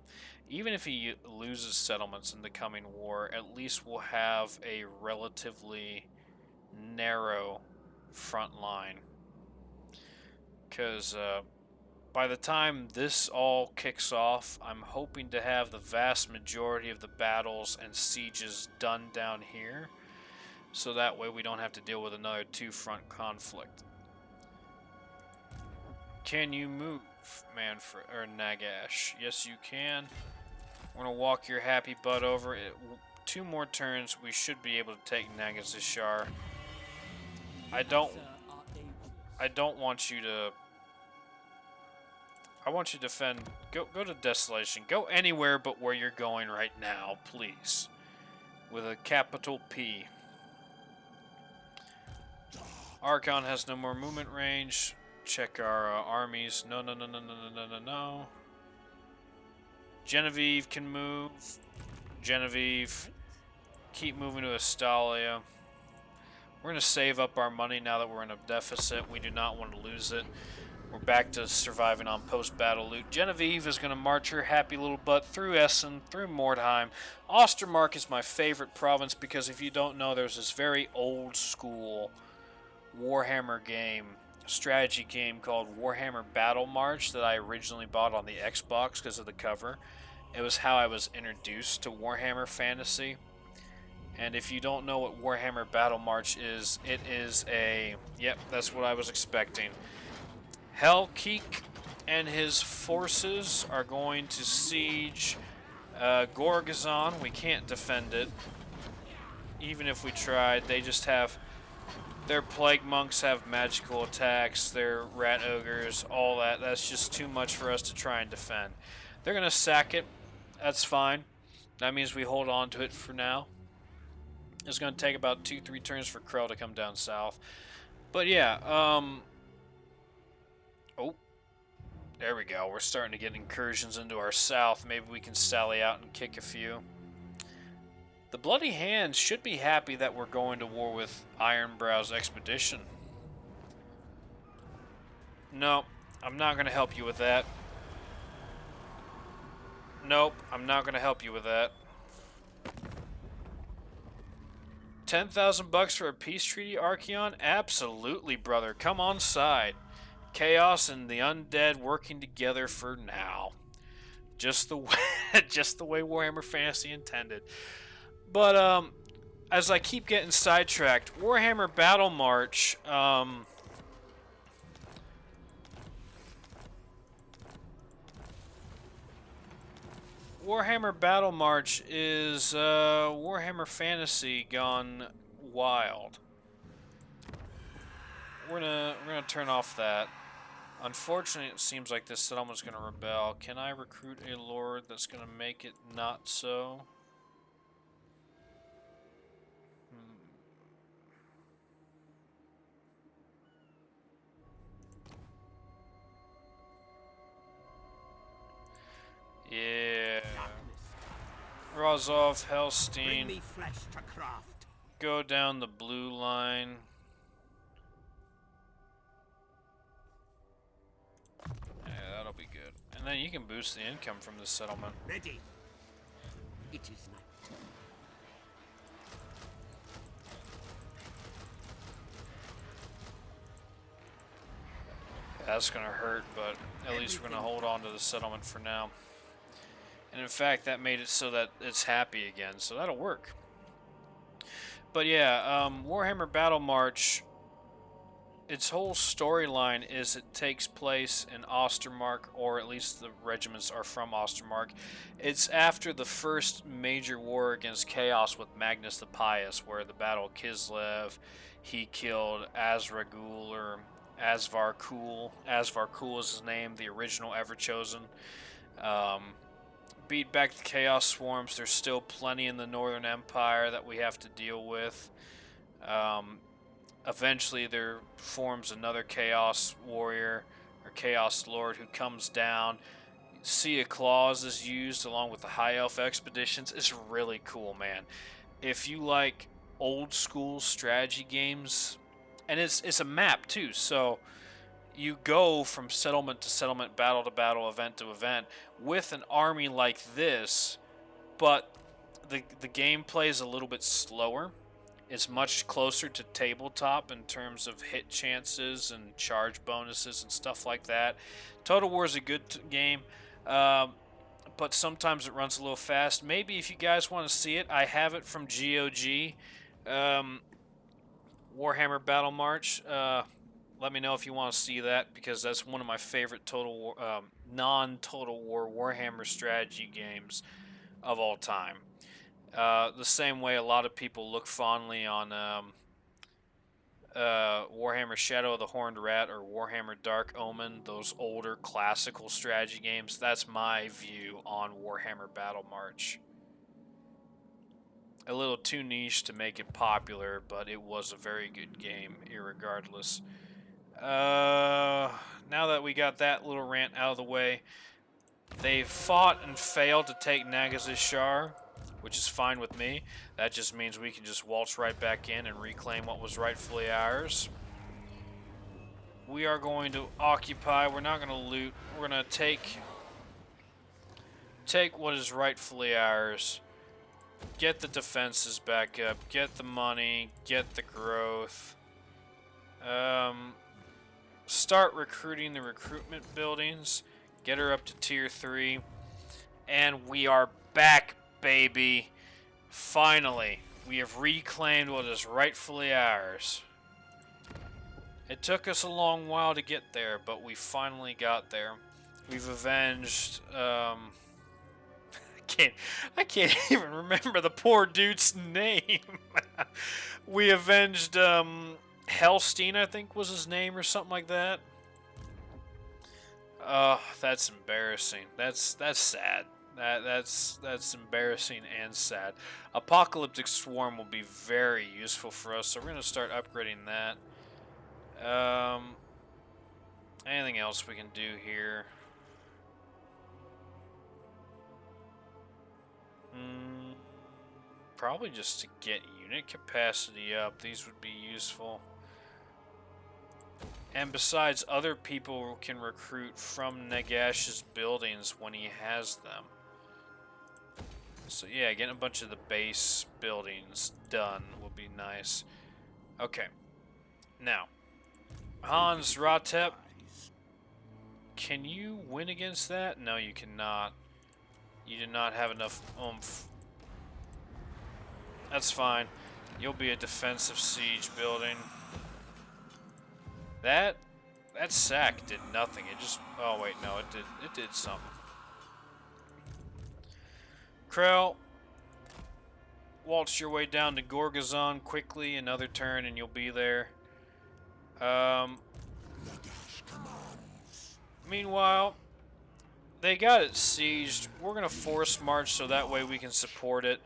Even if he loses settlements in the coming war, at least we'll have a relatively narrow front line, because by the time this all kicks off, I'm hoping to have the vast majority of the battles and sieges done down here, so that way we don't have to deal with another 2-front conflict. Can you move, Manfred or Nagash? Yes, you can. We're gonna walk your happy butt over it. 2 more turns, we should be able to take Nagazishar. I don't want you to. I want you to defend. Go to Desolation. Go anywhere but where you're going right now, please. With a capital P. Arkhan has no more movement range. Check our armies. No. Genevieve can move. Genevieve. Keep moving to Astalia. We're going to save up our money now that we're in a deficit. We do not want to lose it. We're back to surviving on post-battle loot. Genevieve is going to march her happy little butt through Essen, through Mordheim. Ostermark is my favorite province because if you don't know, there's this very old school Warhammer game, strategy game called Warhammer Battle March that I originally bought on the Xbox because of the cover. It was how I was introduced to Warhammer Fantasy. And if you don't know what Warhammer Battle March is, it is a... Yep, that's what I was expecting. Hellkeek and his forces are going to siege Gorgazon. We can't defend it. Even if we tried, they just have... Their plague monks have magical attacks, their rat ogres, all that. That's just too much for us to try and defend. They're going to sack it. That's fine. That means we hold on to it for now. It's going to take about 2-3 turns for Krell to come down south. But yeah, oh, There we go. We're starting to get incursions into our south. Maybe we can sally out and kick a few. The Bloody Hands should be happy that we're going to war with Ironbrow's expedition. No, I'm not going to help you with that. Nope, I'm not going to help you with that. 10,000 bucks for a peace treaty, Arkhan? Absolutely, brother. Come on side. Chaos and the undead working together for now. Just the way, just the way Warhammer Fantasy intended. But as I keep getting sidetracked, Warhammer Battle March. Warhammer Battle March is Warhammer Fantasy gone wild. We're gonna turn off that. Unfortunately, it seems like this settlement's gonna rebel. Can I recruit a lord that's gonna make it not so? Yeah. Rozov, Bring Helstein, me flesh to craft. go down the blue line. Yeah, that'll be good. And then you can boost the income from this settlement. Ready. It is night. That's gonna hurt, but at least we're gonna hold on to the settlement for now. And in fact, that made it so that it's happy again, so that'll work. But yeah, Warhammer Battle March, its whole storyline is it takes place in Ostermark, or at least the regiments are from Ostermark. It's after the first major war against Chaos with Magnus the Pious, where the Battle of Kislev, he killed Azragul, or Asvarkul. Asvarkul is his name, the original Everchosen. Beat back the Chaos Swarms. There's still plenty in the Northern Empire that we have to deal with. Eventually there forms another Chaos Warrior, or Chaos Lord, who comes down. Sea of Claws is used along with the High Elf expeditions. It's really cool, man. If you like old school strategy games, and it's a map too, so you go from settlement to settlement, battle to battle, event to event with an army like this, but the gameplay is a little bit slower. It's much closer to tabletop in terms of hit chances and charge bonuses and stuff like that. Total War is a good game, but sometimes it runs a little fast. Maybe if you guys want to see it, I have it from GOG, Warhammer Battle March. Let me know if you want to see that, because that's one of my favorite Total War, non-Total War Warhammer strategy games of all time. The same way a lot of people look fondly on Warhammer Shadow of the Horned Rat or Warhammer Dark Omen, those older classical strategy games. That's my view on Warhammer Battle March. A little too niche to make it popular, but it was a very good game, irregardless. Now that we got that little rant out of the way, they fought and failed to take Nagazishar, which is fine with me. That just means we can just waltz right back in and reclaim what was rightfully ours. We are going to occupy. We're not going to loot. We're going to take what is rightfully ours. Get the defenses back up. Get the money. Get the growth. Start recruiting the recruitment buildings. Get her up to tier 3. And we are back, baby. Finally, we have reclaimed what is rightfully ours. It took us a long while to get there, but we finally got there. We've avenged, I can't even remember the poor dude's name. We avenged, Helstein, I think was his name, or something like that. Oh, that's embarrassing. That's sad. That's embarrassing and sad. Apocalyptic Swarm will be very useful for us, so we're gonna start upgrading that. Anything else we can do here? probably just to get unit capacity up. These would be useful. And besides, other people can recruit from Nagash's buildings when he has them. So yeah, getting a bunch of the base buildings done would be nice. Okay. Now, Hans Ratep, can you win against that? No, you cannot. You do not have enough oomph. That's fine. You'll be a defensive siege building. That sack did nothing. It just, oh wait, no, it did something. Krell, waltz your way down to Gorgazon quickly, another turn and you'll be there. Meanwhile, they got it sieged. We're gonna force march so that way we can support it.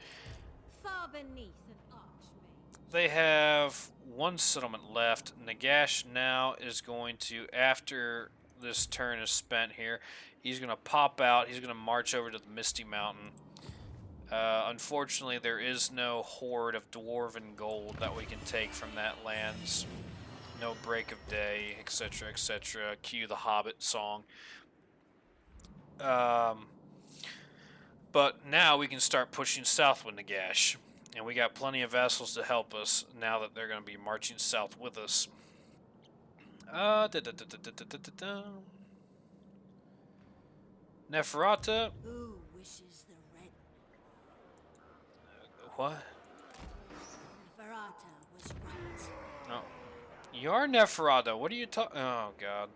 Far beneath an archmage. They have one settlement left. Nagash now is going to, after this turn is spent here, he's going to pop out. He's going to march over to the Misty Mountain. Unfortunately, there is no hoard of dwarven gold that we can take from that lands. No break of day, etc., etc. Cue the Hobbit song. But now we can start pushing south with Nagash. And we got plenty of vassals to help us now that they're going to be marching south with us. Neferata. Who wishes the red? What? Verata was right. No. You're Neferata. What are you talking? Oh, God.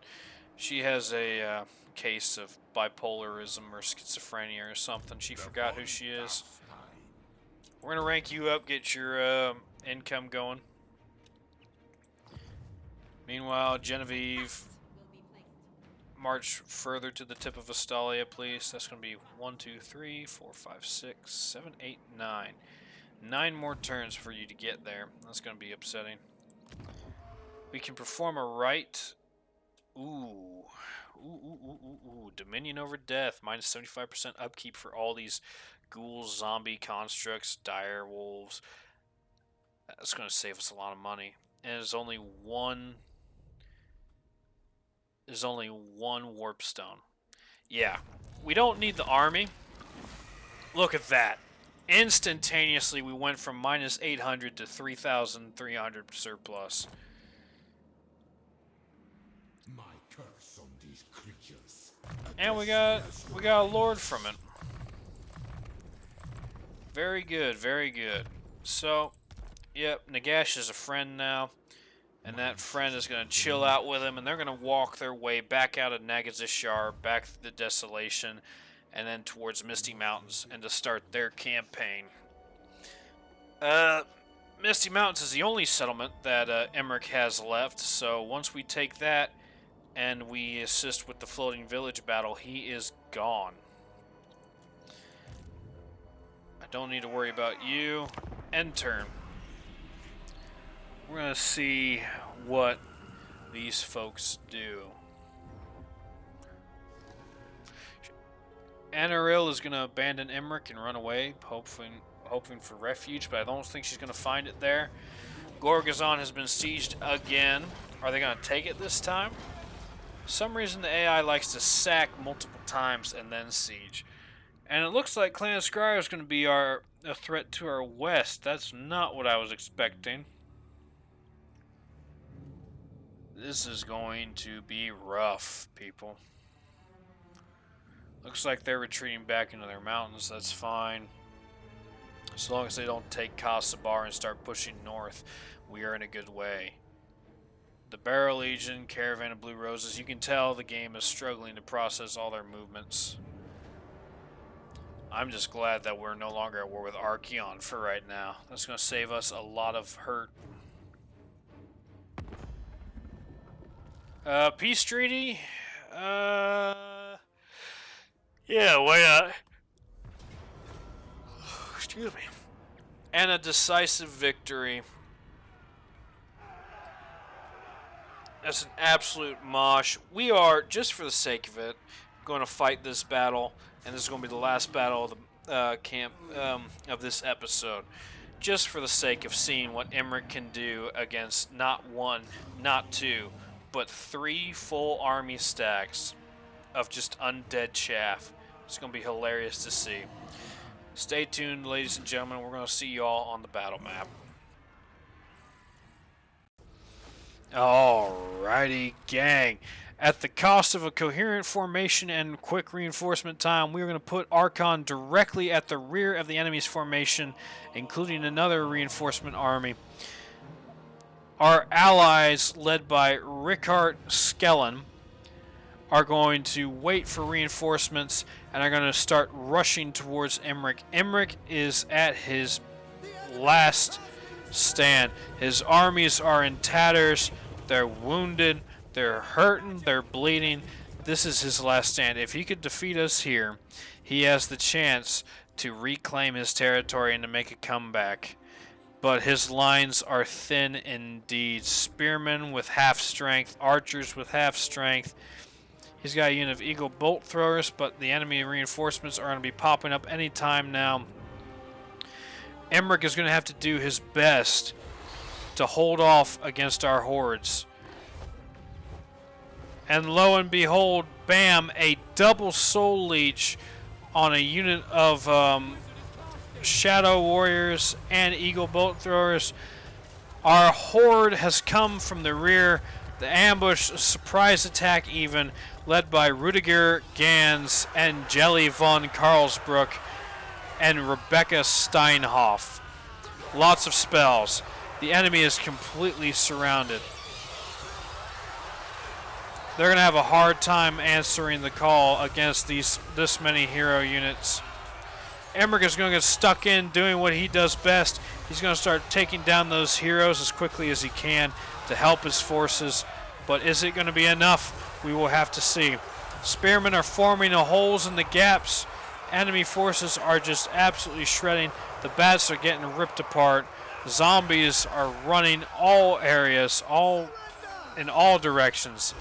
She has a case of bipolarism or schizophrenia or something. She forgot who she is. We're going to rank you up, get your income going. Meanwhile, Genevieve, march further to the tip of Astalia, please. That's going to be 1, 2, 3, 4, 5, 6, 7, 8, 9. 9 more turns for you to get there. That's going to be upsetting. We can perform a rite. Ooh. Dominion over death. Minus 75% upkeep for all these ghouls, zombie constructs, dire wolves. That's going to save us a lot of money. And there's only one warp stone. Yeah, we don't need the army. Look at that. Instantaneously, we went from minus 800 to 3,300 surplus. My curse on these creatures. And we got a lord from it. Very good, very good. So, yep, Nagash is a friend now. And that friend is going to chill out with him. And they're going to walk their way back out of Nagazishar, back through the Desolation, and then towards Misty Mountains, and to start their campaign. Misty Mountains is the only settlement that Imrik has left. So once we take that, and we assist with the floating village battle, he is gone. I don't need to worry about you. End turn. We're going to see what these folks do. Anaril is going to abandon Imrik and run away, hoping for refuge, but I don't think she's going to find it there. Gorgazon has been sieged again. Are they going to take it this time? For some reason the AI likes to sack multiple times and then siege. And it looks like Clan Skrag is going to be a threat to our west. That's not what I was expecting. This is going to be rough, people. Looks like they're retreating back into their mountains. That's fine. As long as they don't take Kasabar and start pushing north, we are in a good way. The Barrow Legion, Caravan of Blue Roses, you can tell the game is struggling to process all their movements. I'm just glad that we're no longer at war with Arkhan for right now. That's going to save us a lot of hurt. Peace treaty? Yeah, why not? Excuse me. And a decisive victory. That's an absolute mosh. We are, just for the sake of it, going to fight this battle, and this is going to be the last battle camp of this episode, just for the sake of seeing what Imrik can do against not one, not two, but 3 full army stacks of just undead chaff. It's going to be hilarious to see. Stay tuned, ladies and gentlemen. We're going to see you all on the battle map. Alrighty, gang. At the cost of a coherent formation and quick reinforcement time, we are going to put Arkhan directly at the rear of the enemy's formation, including another reinforcement army. Our allies, led by Rickard Skellen, are going to wait for reinforcements and are going to start rushing towards Imrik. Imrik is at his last stand. His armies are in tatters. They're wounded. They're hurting. They're bleeding. This is his last stand. If he could defeat us here, he has the chance to reclaim his territory and to make a comeback. But his lines are thin indeed. Spearmen with half strength, archers with half strength. He's got a unit of eagle bolt throwers, but the enemy reinforcements are going to be popping up anytime now. Imrik is going to have to do his best to hold off against our hordes. And lo and behold, bam, a double soul leech on a unit of shadow warriors and eagle bolt throwers. Our horde has come from the rear. The ambush, surprise attack even, led by Rudiger Gans and Jelly von Karlsbruck and Rebecca Steinhoff. Lots of spells. The enemy is completely surrounded. They're going to have a hard time answering the call against this many hero units. Imrik is going to get stuck in doing what he does best. He's going to start taking down those heroes as quickly as he can to help his forces. But is it going to be enough? We will have to see. Spearmen are forming the holes in the gaps. Enemy forces are just absolutely shredding. The bats are getting ripped apart. Zombies are running all areas, in all directions.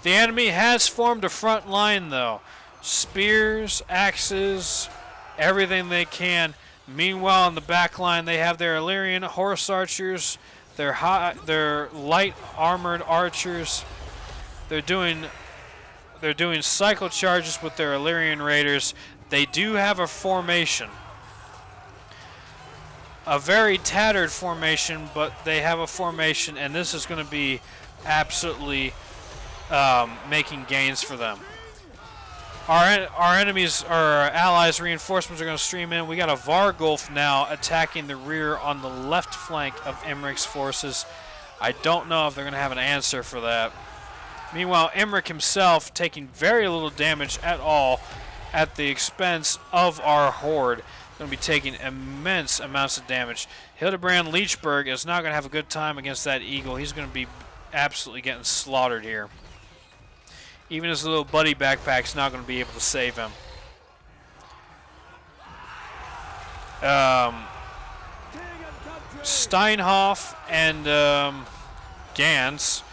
The enemy has formed a front line, though. Spears, axes, everything they can. Meanwhile, in the back line, they have their Illyrian horse archers, their light armored archers. They're doing cycle charges with their Illyrian raiders. They do have a formation. A very tattered formation, but they have a formation, and this is going to be absolutely making gains for them. Our enemies, our allies' reinforcements are going to stream in. We got a Vargulf now attacking the rear on the left flank of Imrik's forces. I don't know if they're going to have an answer for that. Meanwhile, Imrik himself taking very little damage at all at the expense of our horde. Going to be taking immense amounts of damage. Hildebrand Leechburg is not going to have a good time against that eagle. He's going to be absolutely getting slaughtered here. Even his little buddy backpack's not going to be able to save him. Steinhoff and Gans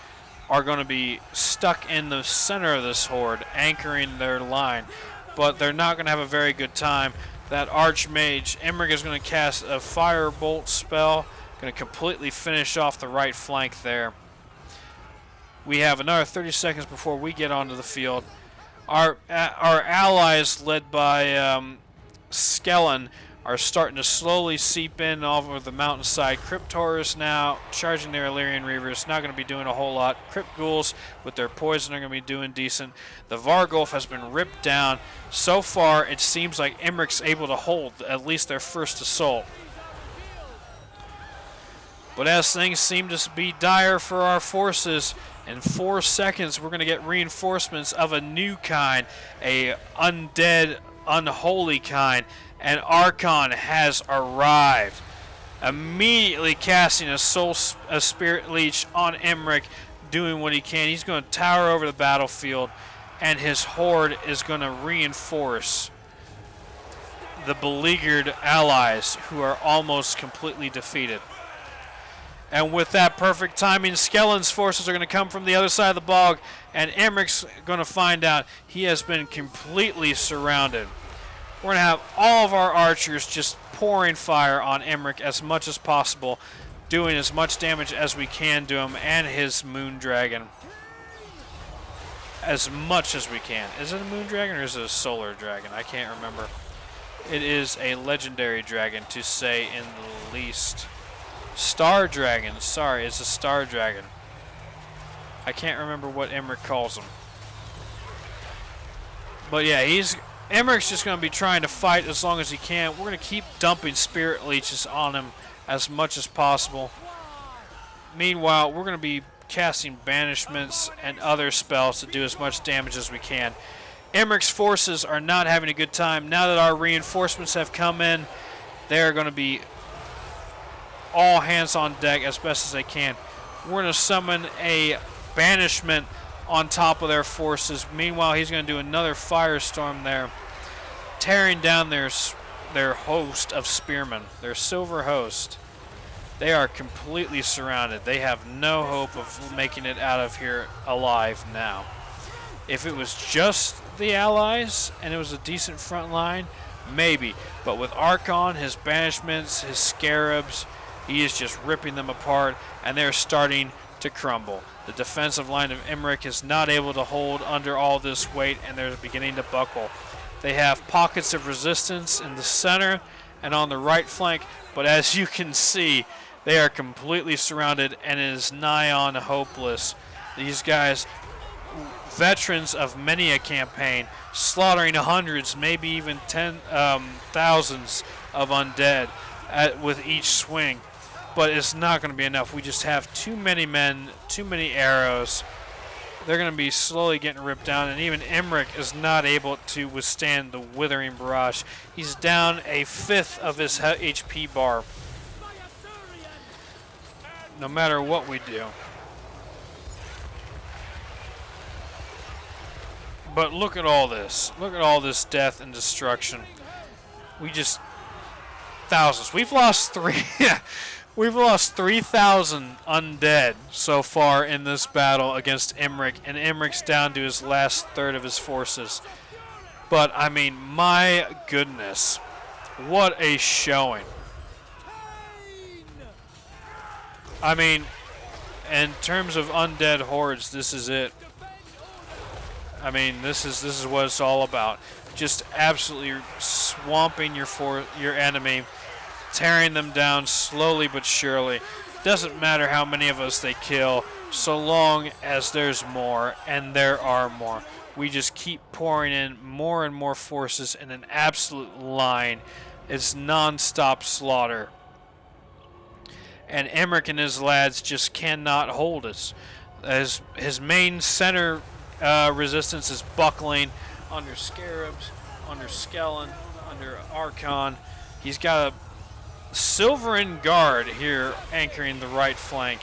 are going to be stuck in the center of this horde, anchoring their line. But they're not going to have a very good time. That Archmage, Imrik, is going to cast a Firebolt spell. Going to completely finish off the right flank there. We have another 30 seconds before we get onto the field. Our allies, led by Skellen, are starting to slowly seep in over the mountainside. Cryptors now charging their Illyrian Reavers. Not going to be doing a whole lot. Crypt Ghouls with their poison are going to be doing decent. The Vargulf has been ripped down. So far, it seems like Imrik's able to hold at least their first assault. But as things seem to be dire for our forces, in 4 seconds we're going to get reinforcements of a new kind, a undead, unholy kind, and Arkhan has arrived. Immediately casting a spirit leech on Imrik, doing what he can. He's going to tower over the battlefield, and his horde is going to reinforce the beleaguered allies who are almost completely defeated. And with that perfect timing, Skellen's forces are going to come from the other side of the bog, and Imrik's going to find out he has been completely surrounded. We're going to have all of our archers just pouring fire on Imrik as much as possible, doing as much damage as we can to him and his moon dragon. As much as we can. Is it a moon dragon or is it a solar dragon? I can't remember. It is a legendary dragon, to say in the least. Star dragon. Sorry, it's a star dragon. I can't remember what Imrik calls him. But yeah, Imrik's just going to be trying to fight as long as he can. We're going to keep dumping spirit leeches on him as much as possible. Meanwhile, we're going to be casting banishments and other spells to do as much damage as we can. Imrik's forces are not having a good time. Now that our reinforcements have come in, they're going to be all hands on deck as best as they can. We're going to summon a banishment on top of their forces. Meanwhile, he's going to do another firestorm there, tearing down their host of spearmen, their silver host. They are completely surrounded. They have no hope of making it out of here alive now. If it was just the allies and it was a decent front line, maybe. But with Arkhan, his banishments, his scarabs, he is just ripping them apart, and they're starting to crumble. The defensive line of Imrik is not able to hold under all this weight, and they're beginning to buckle. They have pockets of resistance in the center and on the right flank, but as you can see, they are completely surrounded, and it is nigh on hopeless. These guys, veterans of many a campaign, slaughtering hundreds, maybe even thousands of undead with each swing. But it's not going to be enough. We just have too many men, too many arrows. They're going to be slowly getting ripped down, and even Imrik is not able to withstand the withering barrage. He's down a fifth of his HP bar. No matter what we do. But look at all this. Look at all this death and destruction. We just... thousands. We've lost We've lost 3,000 undead so far in this battle against Imrik, and Imrik's down to his last third of his forces. But, I mean, my goodness. What a showing. I mean, in terms of undead hordes, this is it. I mean, this is what it's all about. Just absolutely swamping your enemy, tearing them down slowly but surely. Doesn't matter how many of us they kill, so long as there's more, and there are more. We just keep pouring in more and more forces in an absolute line. It's non-stop slaughter. And Imrik and his lads just cannot hold us. As his main center resistance is buckling under Scarabs, under Skellen, under Arkhan. He's got a Silverin Guard here anchoring the right flank.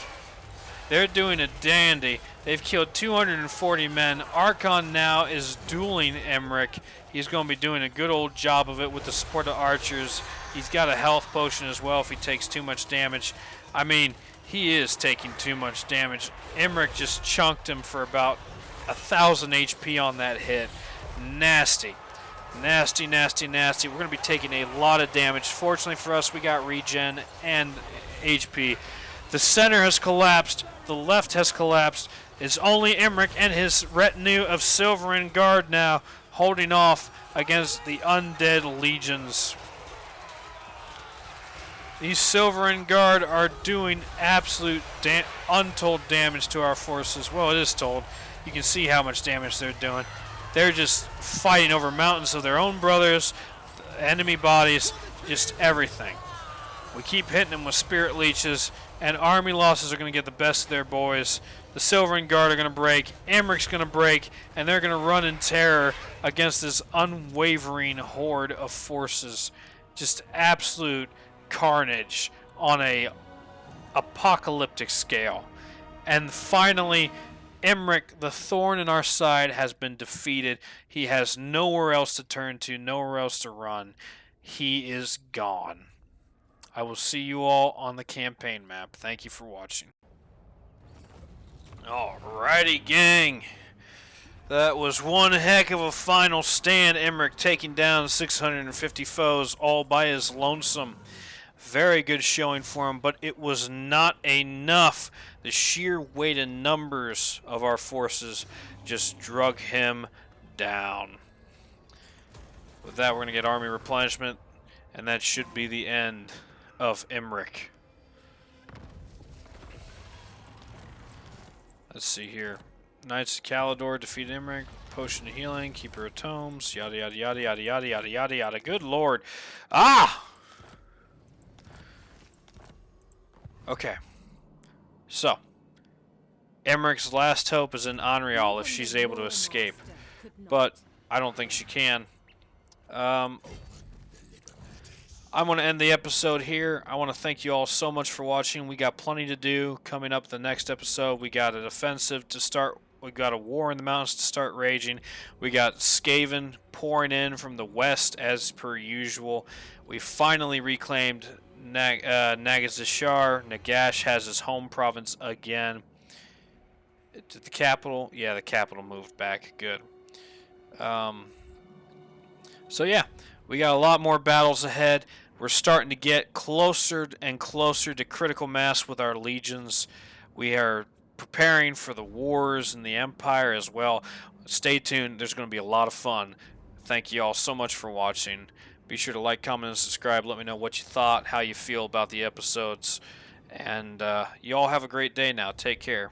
They're doing a dandy. They've killed 240 men. Arkhan now is dueling Imrik. He's going to be doing a good old job of it with the support of archers. He's got a health potion as well if he takes too much damage. I mean, he is taking too much damage. Imrik just chunked him for about 1,000 HP on that hit. Nasty. Nasty, nasty, nasty. We're going to be taking a lot of damage. Fortunately for us, we got regen and HP. The center has collapsed. The left has collapsed. It's only Imrik and his retinue of Silverin Guard now holding off against the undead legions. These Silverin Guard are doing absolute untold damage to our forces. Well, it is told. You can see how much damage they're doing. They're just fighting over mountains of their own brothers, enemy bodies, just everything. We keep hitting them with spirit leeches, and army losses are going to get the best of their boys. The Silverin Guard are going to break, Imrik's going to break, and they're going to run in terror against this unwavering horde of forces. Just absolute carnage on a apocalyptic scale. And finally, Imrik, the thorn in our side, has been defeated. He has nowhere else to turn to, nowhere else to run. He is gone. I will see you all on the campaign map. Thank you for watching. Alrighty, gang. That was one heck of a final stand. Imrik taking down 650 foes all by his lonesome. Very good showing for him, but it was not enough. The sheer weight and numbers of our forces just drug him down. With that, we're going to get army replenishment, and that should be the end of Imrik. Let's see here. Knights of Calidor defeat Imrik. Potion of healing, Keeper of Tomes, yada yada yada yada yada yada yada yada. Good lord. Ah! Okay. So, Emmeric's last hope is in Anrial if she's able to escape. But I don't think she can. I'm going to end the episode here. I want to thank you all so much for watching. We got plenty to do. Coming up the next episode, we got an offensive to start. We got a war in the mountains to start raging. We got Skaven pouring in from the west as per usual. We finally reclaimed Nagash. Nagash has his home province again. To the capital. Yeah, the capital moved back. Good. So yeah, we got a lot more battles ahead. We're starting to get closer and closer to critical mass with our legions. We are preparing for the wars in the Empire as well. Stay tuned. There's going to be a lot of fun. Thank you all so much for watching. Be sure to like, comment, and subscribe. Let me know what you thought, how you feel about the episodes. And you all have a great day now. Take care.